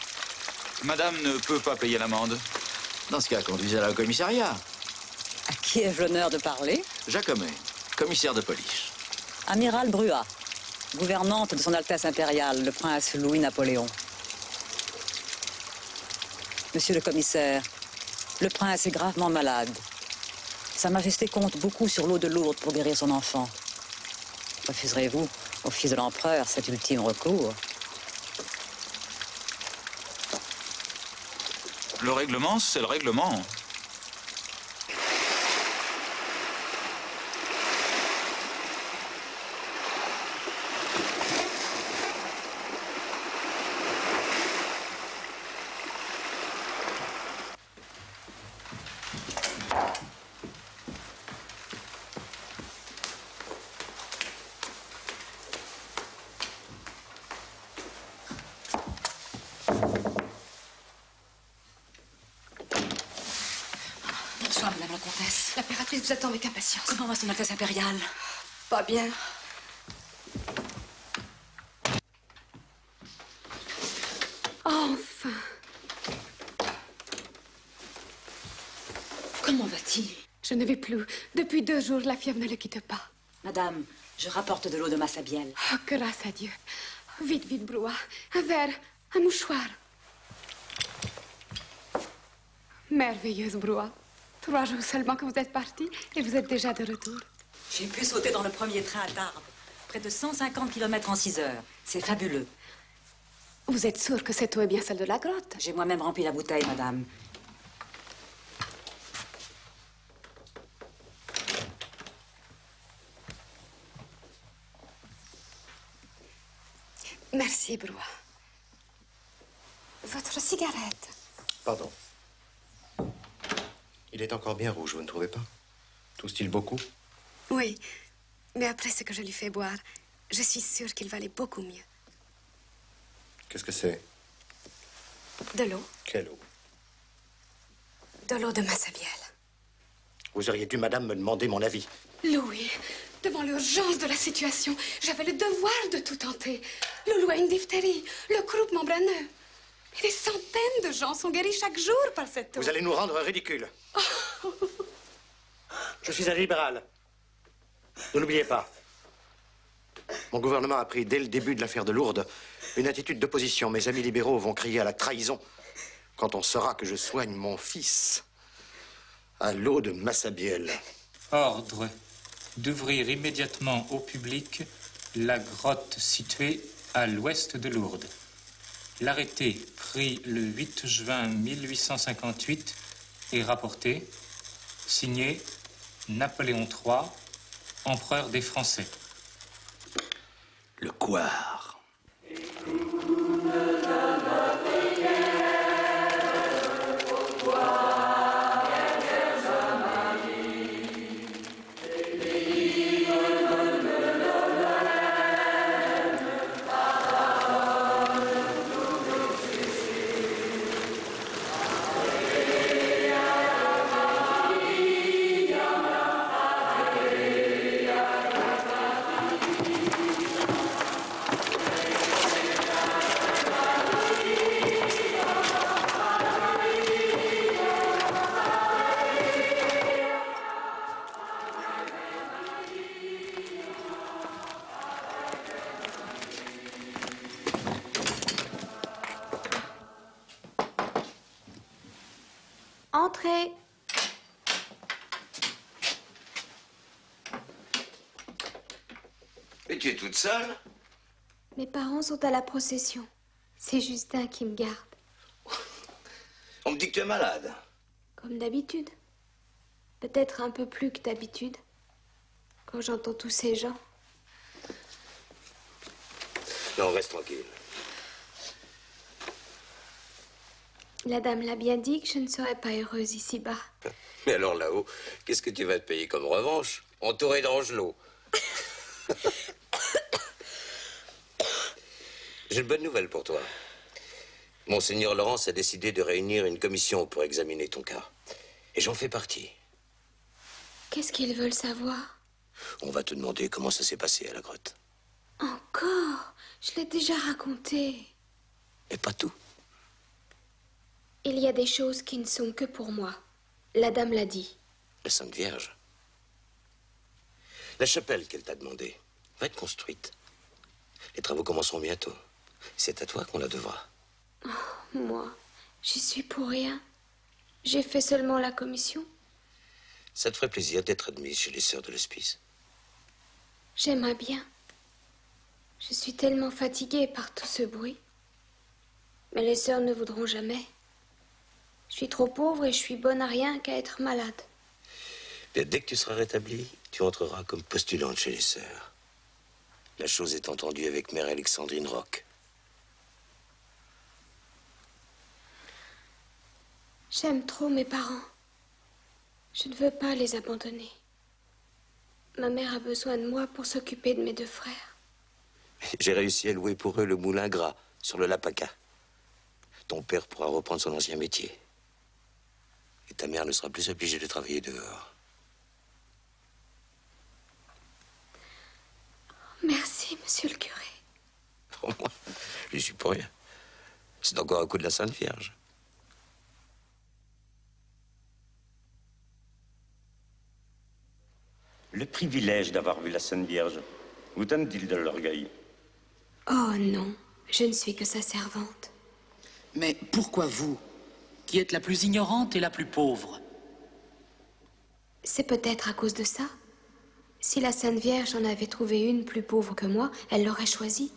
Madame ne peut pas payer l'amende. Dans ce cas, conduisez-la au commissariat. À qui ai-je l'honneur de parler? Jacomet, commissaire de police. Amiral Bruat, gouvernante de son Altesse impériale, le prince Louis-Napoléon. Monsieur le commissaire, le prince est gravement malade. Sa Majesté compte beaucoup sur l'eau de Lourdes pour guérir son enfant. Refuserez-vous, au fils de l'empereur, cet ultime recours? Le règlement, c'est le règlement. Bonsoir, Madame la Comtesse. L'impératrice vous attend avec impatience. Comment va son Altesse impériale? Pas bien. Enfin! Comment va-t-il? Je ne vais plus. Depuis 2 jours, la fièvre ne le quitte pas. Madame, je rapporte de l'eau de Massabielle. Oh, grâce à Dieu. Vite, vite, Bruat. Un verre, un mouchoir. Merveilleuse, Bruat. 3 jours seulement que vous êtes parti et vous êtes déjà de retour. J'ai pu sauter dans le premier train à Tarbes. Près de 150 km en 6 heures. C'est fabuleux. Vous êtes sûr que cette eau est bien celle de la grotte? J'ai moi-même rempli la bouteille, madame. Merci, Bruat. Votre cigarette. Pardon. Il est encore bien rouge, vous ne trouvez pas? Tousse-t-il beaucoup? Oui, mais après ce que je lui fais boire, je suis sûre qu'il valait beaucoup mieux. Qu'est-ce que c'est? De l'eau. Quelle eau? De l'eau de Massabielle. Vous auriez dû, madame, me demander mon avis. Louis, devant l'urgence de la situation, j'avais le devoir de tout tenter. Loulou a une diphtérie, le croup membraneux. Et des centaines de gens sont guéris chaque jour par cette eau. Vous allez nous rendre ridicules. Je suis un libéral. Ne l'oubliez pas. Mon gouvernement a pris, dès le début de l'affaire de Lourdes, une attitude d'opposition. Mes amis libéraux vont crier à la trahison quand on saura que je soigne mon fils à l'eau de Massabielle. Ordre d'ouvrir immédiatement au public la grotte située à l'ouest de Lourdes. L'arrêté pris le 8 juin 1858 est rapporté, signé Napoléon III, empereur des Français. Le couard. Entrez. Mais tu es toute seule? Mes parents sont à la procession. C'est Justin qui me garde. On me dit que tu es malade. Comme d'habitude. Peut-être un peu plus que d'habitude. Quand j'entends tous ces gens. Non, reste tranquille. La dame l'a bien dit que je ne serais pas heureuse ici-bas. Mais alors là-haut, qu'est-ce que tu vas te payer comme revanche? Entouré d'angelots. J'ai une bonne nouvelle pour toi. Monseigneur Laurence a décidé de réunir une commission pour examiner ton cas. Et j'en fais partie. Qu'est-ce qu'ils veulent savoir? On va te demander comment ça s'est passé à la grotte. Encore? Je l'ai déjà raconté. Et pas tout. Il y a des choses qui ne sont que pour moi. La dame l'a dit. La Sainte Vierge. La chapelle qu'elle t'a demandée va être construite. Les travaux commenceront bientôt. C'est à toi qu'on la devra. Oh, moi, j'y suis pour rien. J'ai fait seulement la commission. Ça te ferait plaisir d'être admise chez les sœurs de l'Hospice. J'aimerais bien. Je suis tellement fatiguée par tout ce bruit. Mais les sœurs ne voudront jamais. Je suis trop pauvre et je suis bonne à rien qu'à être malade. Bien, dès que tu seras rétablie, tu entreras comme postulante chez les sœurs. La chose est entendue avec Mère Alexandrine Roch. J'aime trop mes parents. Je ne veux pas les abandonner. Ma mère a besoin de moi pour s'occuper de mes deux frères. J'ai réussi à louer pour eux le moulin gras sur le Lapaca. Ton père pourra reprendre son ancien métier. Et ta mère ne sera plus obligée de travailler dehors. Merci, monsieur le curé. Pour moi, je suis pour rien. C'est encore un coup de la Sainte Vierge. Le privilège d'avoir vu la Sainte Vierge vous donne-t-il de l'orgueil? Oh non, je ne suis que sa servante. Mais pourquoi vous, qui êtes la plus ignorante et la plus pauvre? C'est peut-être à cause de ça. Si la Sainte Vierge en avait trouvé une plus pauvre que moi, elle l'aurait choisie.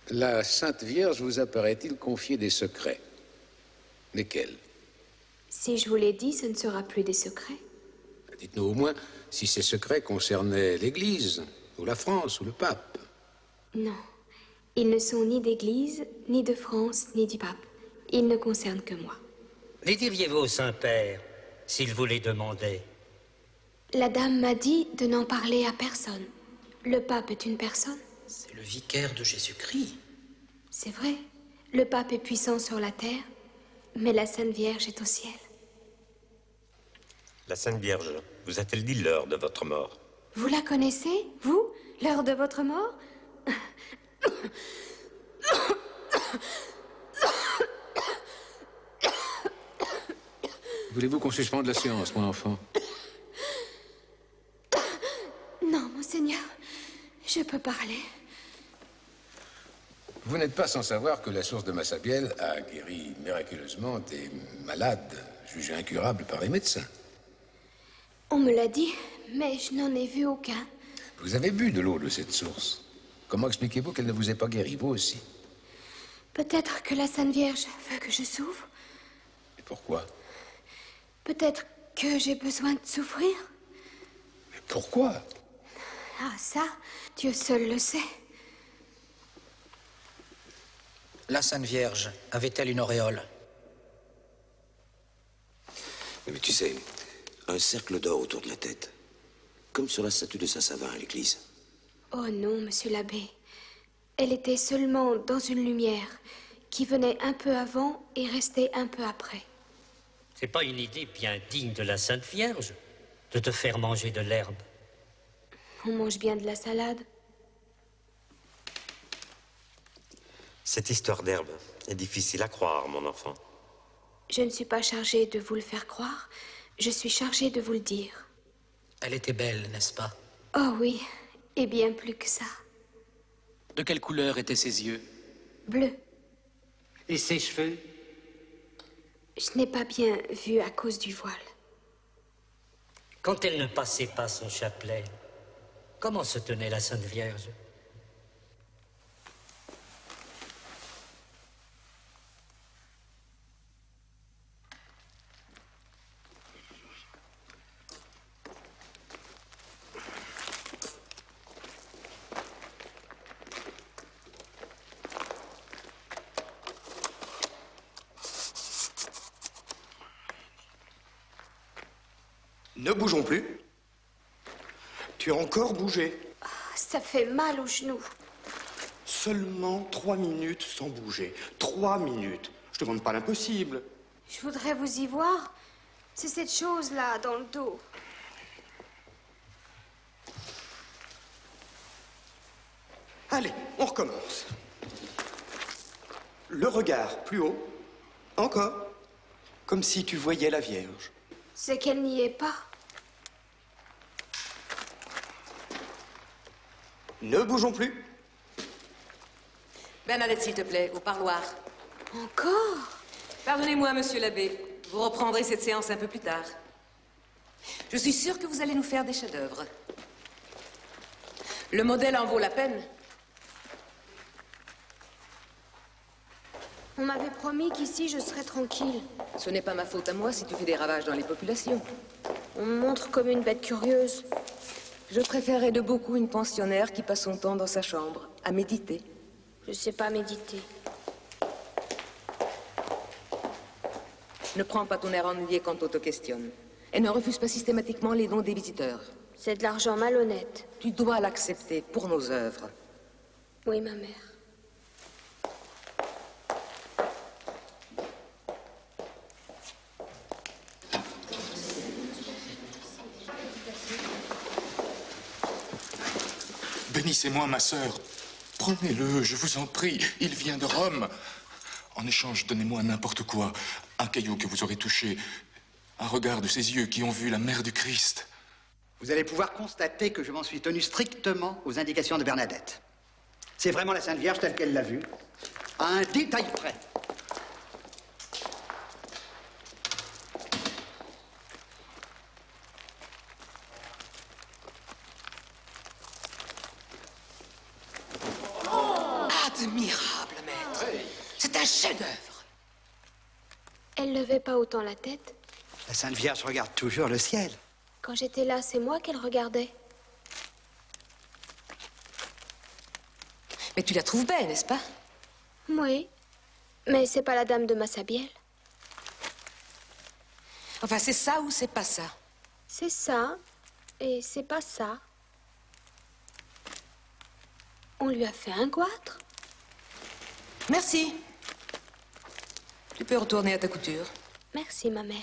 La Sainte Vierge vous a, paraît-il, confié des secrets. Lesquels? Si je vous l'ai dit, ce ne sera plus des secrets. Dites-nous au moins si ces secrets concernaient l'Église, ou la France, ou le pape. Non, ils ne sont ni d'Église, ni de France, ni du pape. Ils ne concernent que moi. Les diriez-vous au Saint-Père, s'il vous les demandait? La dame m'a dit de n'en parler à personne. Le pape est une personne? C'est le vicaire de Jésus-Christ. C'est vrai. Le pape est puissant sur la terre, mais la Sainte Vierge est au ciel. La Sainte Vierge vous a-t-elle dit l'heure de votre mort? Vous la connaissez, vous? L'heure de votre mort? Voulez-vous qu'on suspende la séance, mon enfant? Non, monseigneur, je peux parler. Vous n'êtes pas sans savoir que la source de Massabielle a guéri miraculeusement des malades jugés incurables par les médecins. On me l'a dit, mais je n'en ai vu aucun. Vous avez bu de l'eau de cette source. Comment expliquez-vous qu'elle ne vous ait pas guéri, vous aussi? Peut-être que la Sainte Vierge veut que je souffre. Et pourquoi? Peut-être que j'ai besoin de souffrir. Mais pourquoi? Ah, ça, Dieu seul le sait. La Sainte Vierge avait-elle une auréole? Mais tu sais, un cercle d'or autour de la tête, comme sur la statue de Saint-Savin à l'église. Oh non, monsieur l'abbé. Elle était seulement dans une lumière qui venait un peu avant et restait un peu après. C'est pas une idée bien digne de la Sainte Vierge de te faire manger de l'herbe. On mange bien de la salade. Cette histoire d'herbe est difficile à croire, mon enfant. Je ne suis pas chargée de vous le faire croire. Je suis chargée de vous le dire. Elle était belle, n'est-ce pas? Oh oui, et bien plus que ça. De quelle couleur étaient ses yeux? Bleu. Et ses cheveux? Je n'ai pas bien vu à cause du voile. Quand elle ne passait pas son chapelet, comment se tenait la Sainte Vierge? Ne bougeons plus. Tu as encore bougé. Ça fait mal aux genoux. Seulement 3 minutes sans bouger. 3 minutes. Je te demande pas l'impossible. Je voudrais vous y voir. C'est cette chose-là, dans le dos. Allez, on recommence. Le regard plus haut. Encore. Comme si tu voyais la Vierge. C'est qu'elle n'y est pas. Ne bougeons plus. Bernadette, s'il te plaît, au parloir. Encore? Pardonnez-moi, monsieur l'abbé. Vous reprendrez cette séance un peu plus tard. Je suis sûre que vous allez nous faire des chefs-d'œuvre. Le modèle en vaut la peine. On m'avait promis qu'ici, je serais tranquille. Ce n'est pas ma faute à moi si tu fais des ravages dans les populations. On me montre comme une bête curieuse. Je préférerais de beaucoup une pensionnaire qui passe son temps dans sa chambre, à méditer. Je sais pas méditer. Ne prends pas ton air ennuyé quand on te questionne. Et ne refuse pas systématiquement les dons des visiteurs. C'est de l'argent malhonnête. Tu dois l'accepter pour nos œuvres. Oui, ma mère. Bénissez-moi, ma sœur. Prenez-le, je vous en prie. Il vient de Rome. En échange, donnez-moi n'importe quoi. Un caillou que vous aurez touché. Un regard de ses yeux qui ont vu la mère du Christ. Vous allez pouvoir constater que je m'en suis tenu strictement aux indications de Bernadette. C'est vraiment la Sainte Vierge telle qu'elle l'a vue, à un détail près. Admirable, maître. C'est un chef-d'œuvre. Elle levait pas autant la tête. La Sainte Vierge regarde toujours le ciel. Quand j'étais là, c'est moi qu'elle regardait. Mais tu la trouves belle, n'est-ce pas? Oui. Mais c'est pas la dame de Massabielle. Enfin, c'est ça ou c'est pas ça? C'est ça, et c'est pas ça. On lui a fait un goitre. Merci. Tu peux retourner à ta couture. Merci, ma mère.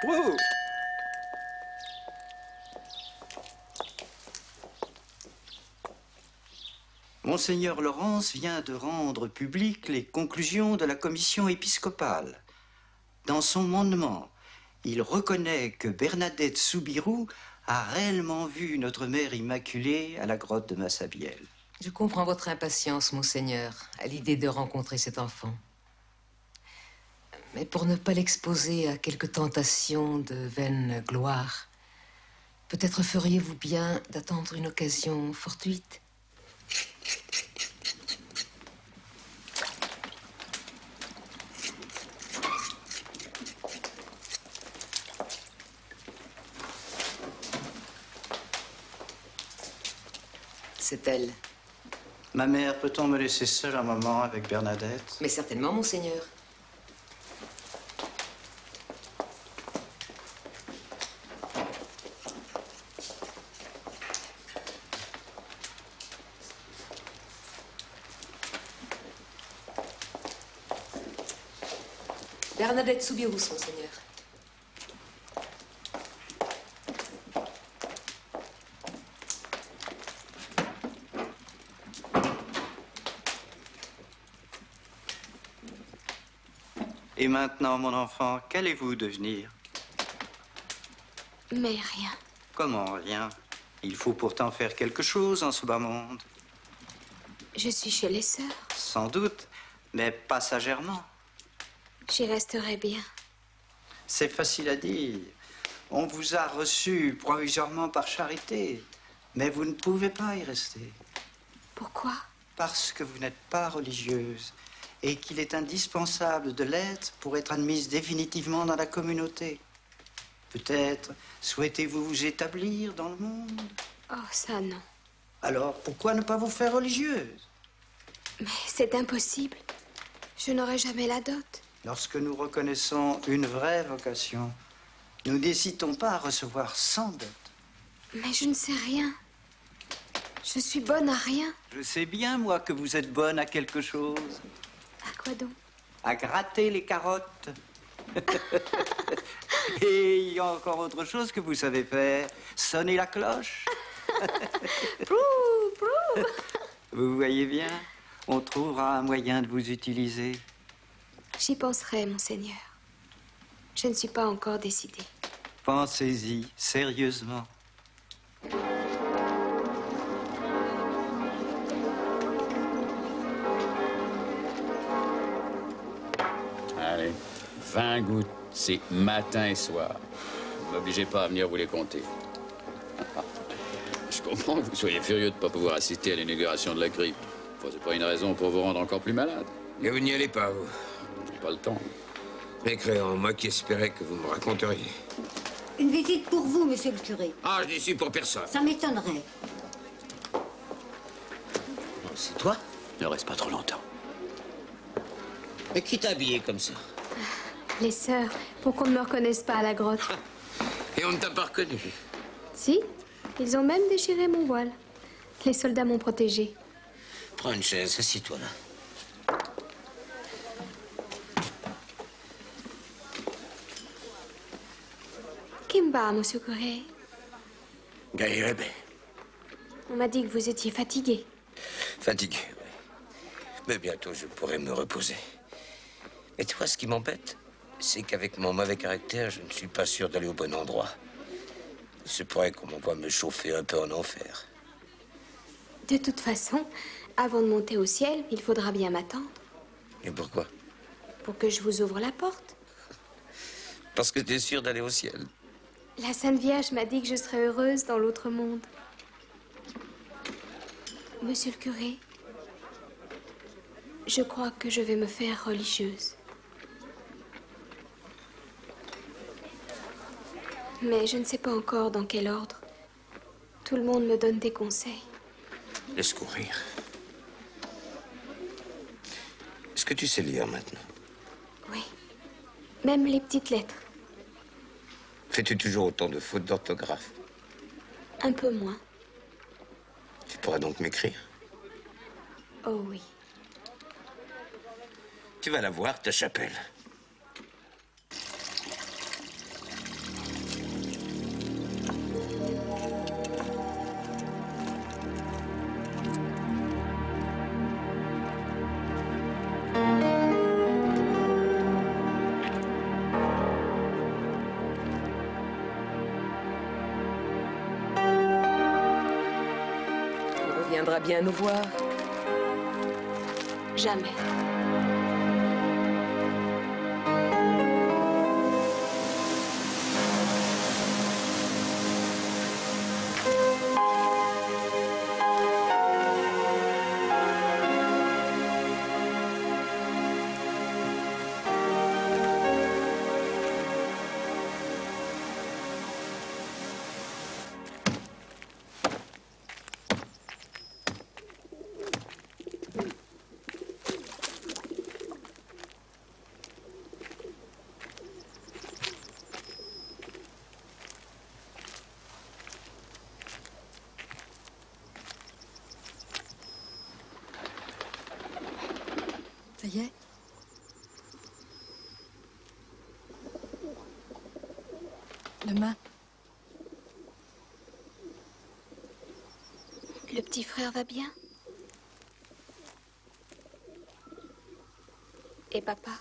Prou. Monseigneur Laurence vient de rendre publiques les conclusions de la commission épiscopale. Dans son mandement, il reconnaît que Bernadette Soubirous a réellement vu notre mère immaculée à la grotte de Massabielle. Je comprends votre impatience, Monseigneur, à l'idée de rencontrer cet enfant. Mais pour ne pas l'exposer à quelques tentations de vaine gloire, peut-être feriez-vous bien d'attendre une occasion fortuite. C'est elle. Ma mère, peut-on me laisser seule un moment avec Bernadette? Mais certainement, Monseigneur. Bernadette Soubirous, Monseigneur. Et maintenant, mon enfant, qu'allez-vous devenir? Mais rien. Comment rien? Il faut pourtant faire quelque chose en ce bas monde. Je suis chez les sœurs. Sans doute, mais passagèrement. J'y resterai bien. C'est facile à dire. On vous a reçu provisoirement par charité, mais vous ne pouvez pas y rester. Pourquoi? Parce que vous n'êtes pas religieuse et qu'il est indispensable de l'être pour être admise définitivement dans la communauté. Peut-être souhaitez-vous vous établir dans le monde? Oh, ça non. Alors, pourquoi ne pas vous faire religieuse? Mais c'est impossible. Je n'aurai jamais la dot. Lorsque nous reconnaissons une vraie vocation, nous n'hésitons pas à recevoir sans dot. Mais je ne sais rien. Je suis bonne à rien. Je sais bien, moi, que vous êtes bonne à quelque chose. À quoi donc? À gratter les carottes. Et il y a encore autre chose que vous savez faire. Sonner la cloche. Prou, prou. Vous voyez bien, on trouvera un moyen de vous utiliser. J'y penserai, Monseigneur. Je ne suis pas encore décidée. Pensez-y, sérieusement. Allez, 20 gouttes, c'est matin et soir. Ne m'obligez pas à venir vous les compter. Je comprends que vous soyez furieux de ne pas pouvoir assister à l'inauguration de la crypte. Enfin, c'est pas une raison pour vous rendre encore plus malade. Et vous n'y allez pas, vous? J'ai pas le temps. Mécréant, moi qui espérais que vous me raconteriez. Une visite pour vous, monsieur le curé. Ah, je n'y suis pour personne. Ça m'étonnerait. C'est toi? Ne reste pas trop longtemps. Mais qui t'a habillé comme ça? Les sœurs, pour qu'on ne me reconnaisse pas à la grotte. Et on ne t'a pas reconnu? Si, ils ont même déchiré mon voile. Les soldats m'ont protégée. Prends une chaise, assis-toi là. Kimba, monsieur Corée. Gaïrebe. On m'a dit que vous étiez fatigué. Fatigué, oui. Mais bientôt, je pourrai me reposer. Et toi, ce qui m'embête, c'est qu'avec mon mauvais caractère, je ne suis pas sûr d'aller au bon endroit. Il se pourrait qu'on m'envoie me chauffer un peu en enfer. De toute façon, avant de monter au ciel, il faudra bien m'attendre. Et pourquoi? Pour que je vous ouvre la porte. Parce que tu es sûr d'aller au ciel. La Sainte Vierge m'a dit que je serais heureuse dans l'autre monde. Monsieur le curé, je crois que je vais me faire religieuse. Mais je ne sais pas encore dans quel ordre. Tout le monde me donne des conseils. Laisse courir. Est-ce que tu sais lire maintenant? Oui. Même les petites lettres. Fais-tu toujours autant de fautes d'orthographe? Un peu moins. Tu pourras donc m'écrire. Oh oui. Tu vas la voir, ta chapelle. Tu reviendras bien nous voir. Jamais. Ça y est? Demain. Le petit frère va bien? Et papa?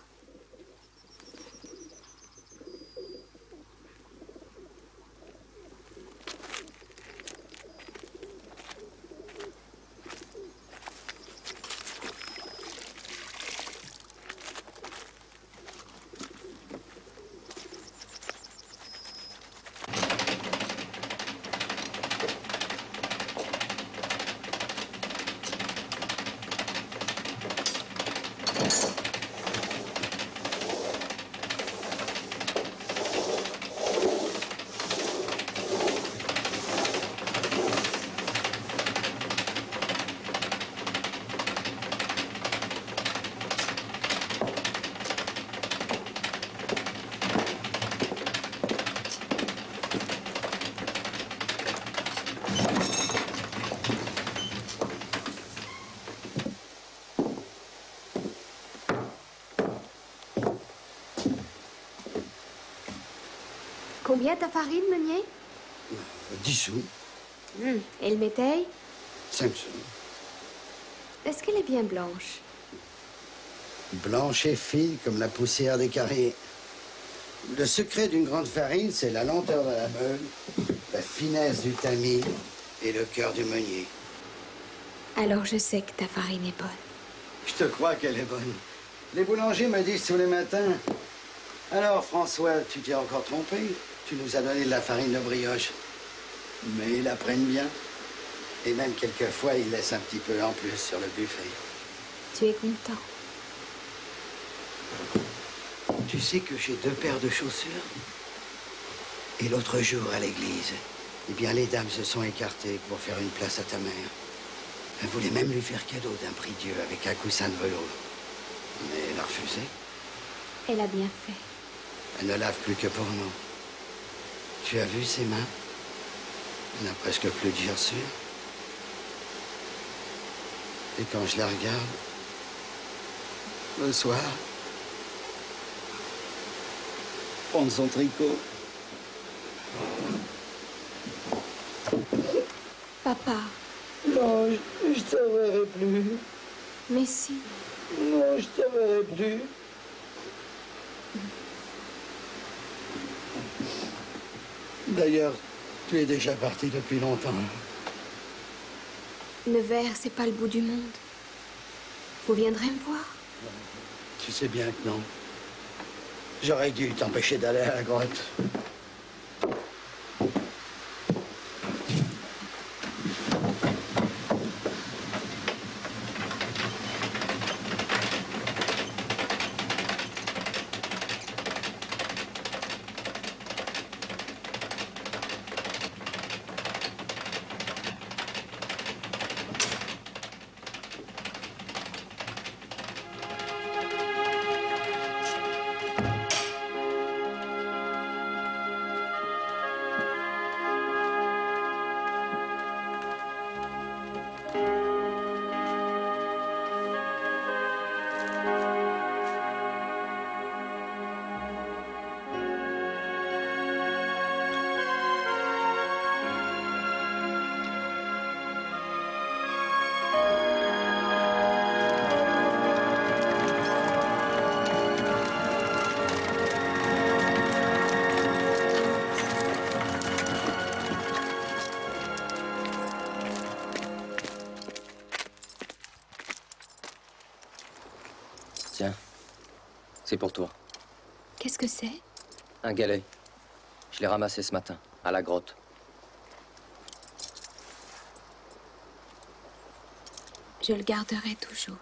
Combien ta farine, meunier? 10 sous. Et le métail? 5 sous. Est-ce qu'elle est bien blanche? Blanche et fine comme la poussière des carriers. Le secret d'une grande farine, c'est la lenteur de la meule, la finesse du tamis et le cœur du meunier. Alors je sais que ta farine est bonne. Je te crois qu'elle est bonne. Les boulangers me disent tous les matins. Alors, François, tu t'es encore trompé? Tu nous as donné de la farine de brioche. Mais ils la prennent bien. Et même quelquefois, ils laissent un petit peu en plus sur le buffet. Tu es content? Tu sais que j'ai 2 paires de chaussures? Et l'autre jour, à l'église, eh bien, les dames se sont écartées pour faire une place à ta mère. Elles voulaient même lui faire cadeau d'un prie-dieu avec un coussin de velours. Mais elle a refusé. Elle a bien fait. Elle ne lave plus que pour nous. Tu as vu ses mains? Elle n'a presque plus de gerçure. Et quand je la regarde, le soir, prendre son tricot. Papa. Non, je te verrai plus. Mais si. Non, je te verrai plus. D'ailleurs, tu es déjà parti depuis longtemps. Nevers, c'est pas le bout du monde. Vous viendrez me voir? Tu sais bien que non. J'aurais dû t'empêcher d'aller à la grotte. C'est pour toi. Qu'est-ce que c'est? Un galet. Je l'ai ramassé ce matin, à la grotte. Je le garderai toujours.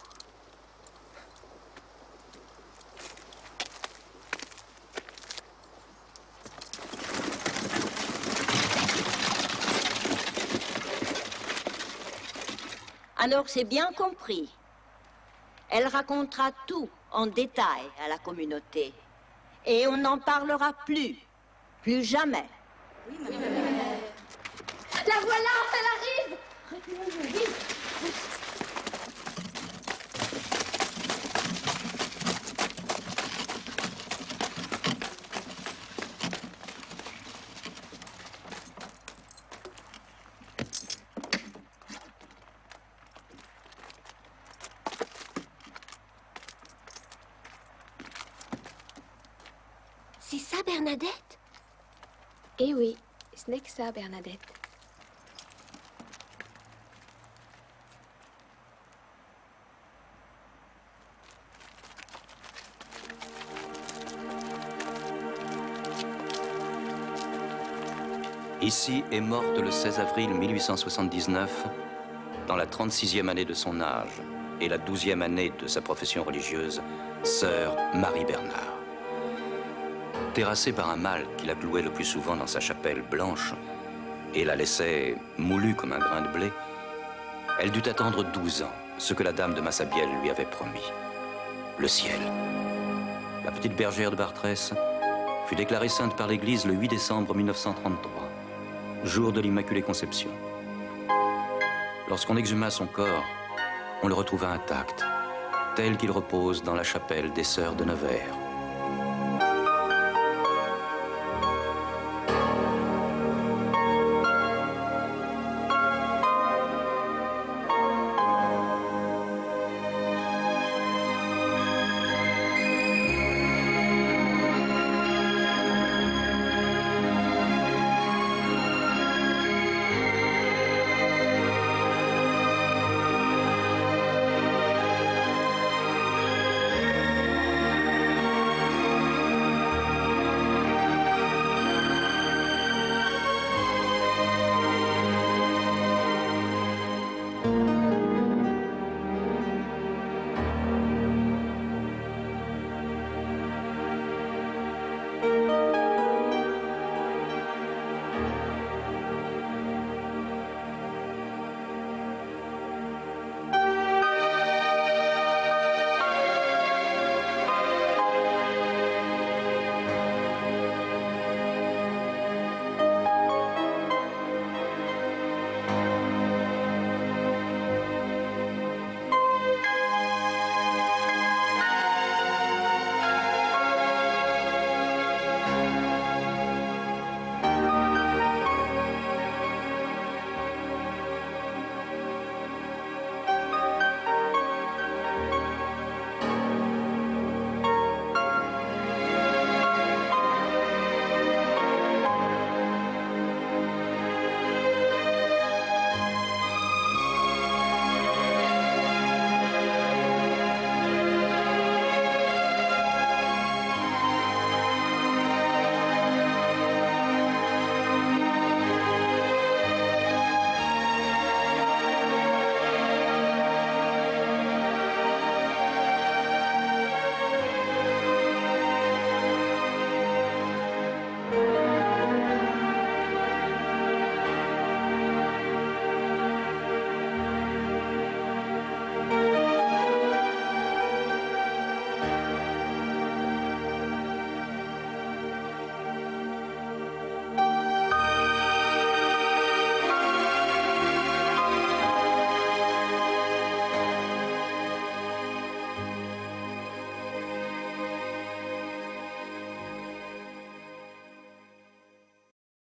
Alors c'est bien compris. Elle racontera tout en détail à la communauté. Et on n'en parlera plus. Plus jamais. Oui, madame. La voilà, elle arrive! Reculons-nous, vite! C'est ça, Bernadette? Eh oui, ce n'est que ça, Bernadette. Ici est morte le 16 avril 1879, dans la 36e année de son âge et la 12e année de sa profession religieuse, sœur Marie Bernard. Terrassée par un mâle qui la clouait le plus souvent dans sa chapelle blanche et la laissait moulue comme un grain de blé, elle dut attendre 12 ans, ce que la dame de Massabielle lui avait promis. Le ciel. La petite bergère de Bartrès fut déclarée sainte par l'Église le 8 décembre 1933, jour de l'Immaculée Conception. Lorsqu'on exhuma son corps, on le retrouva intact, tel qu'il repose dans la chapelle des Sœurs de Nevers.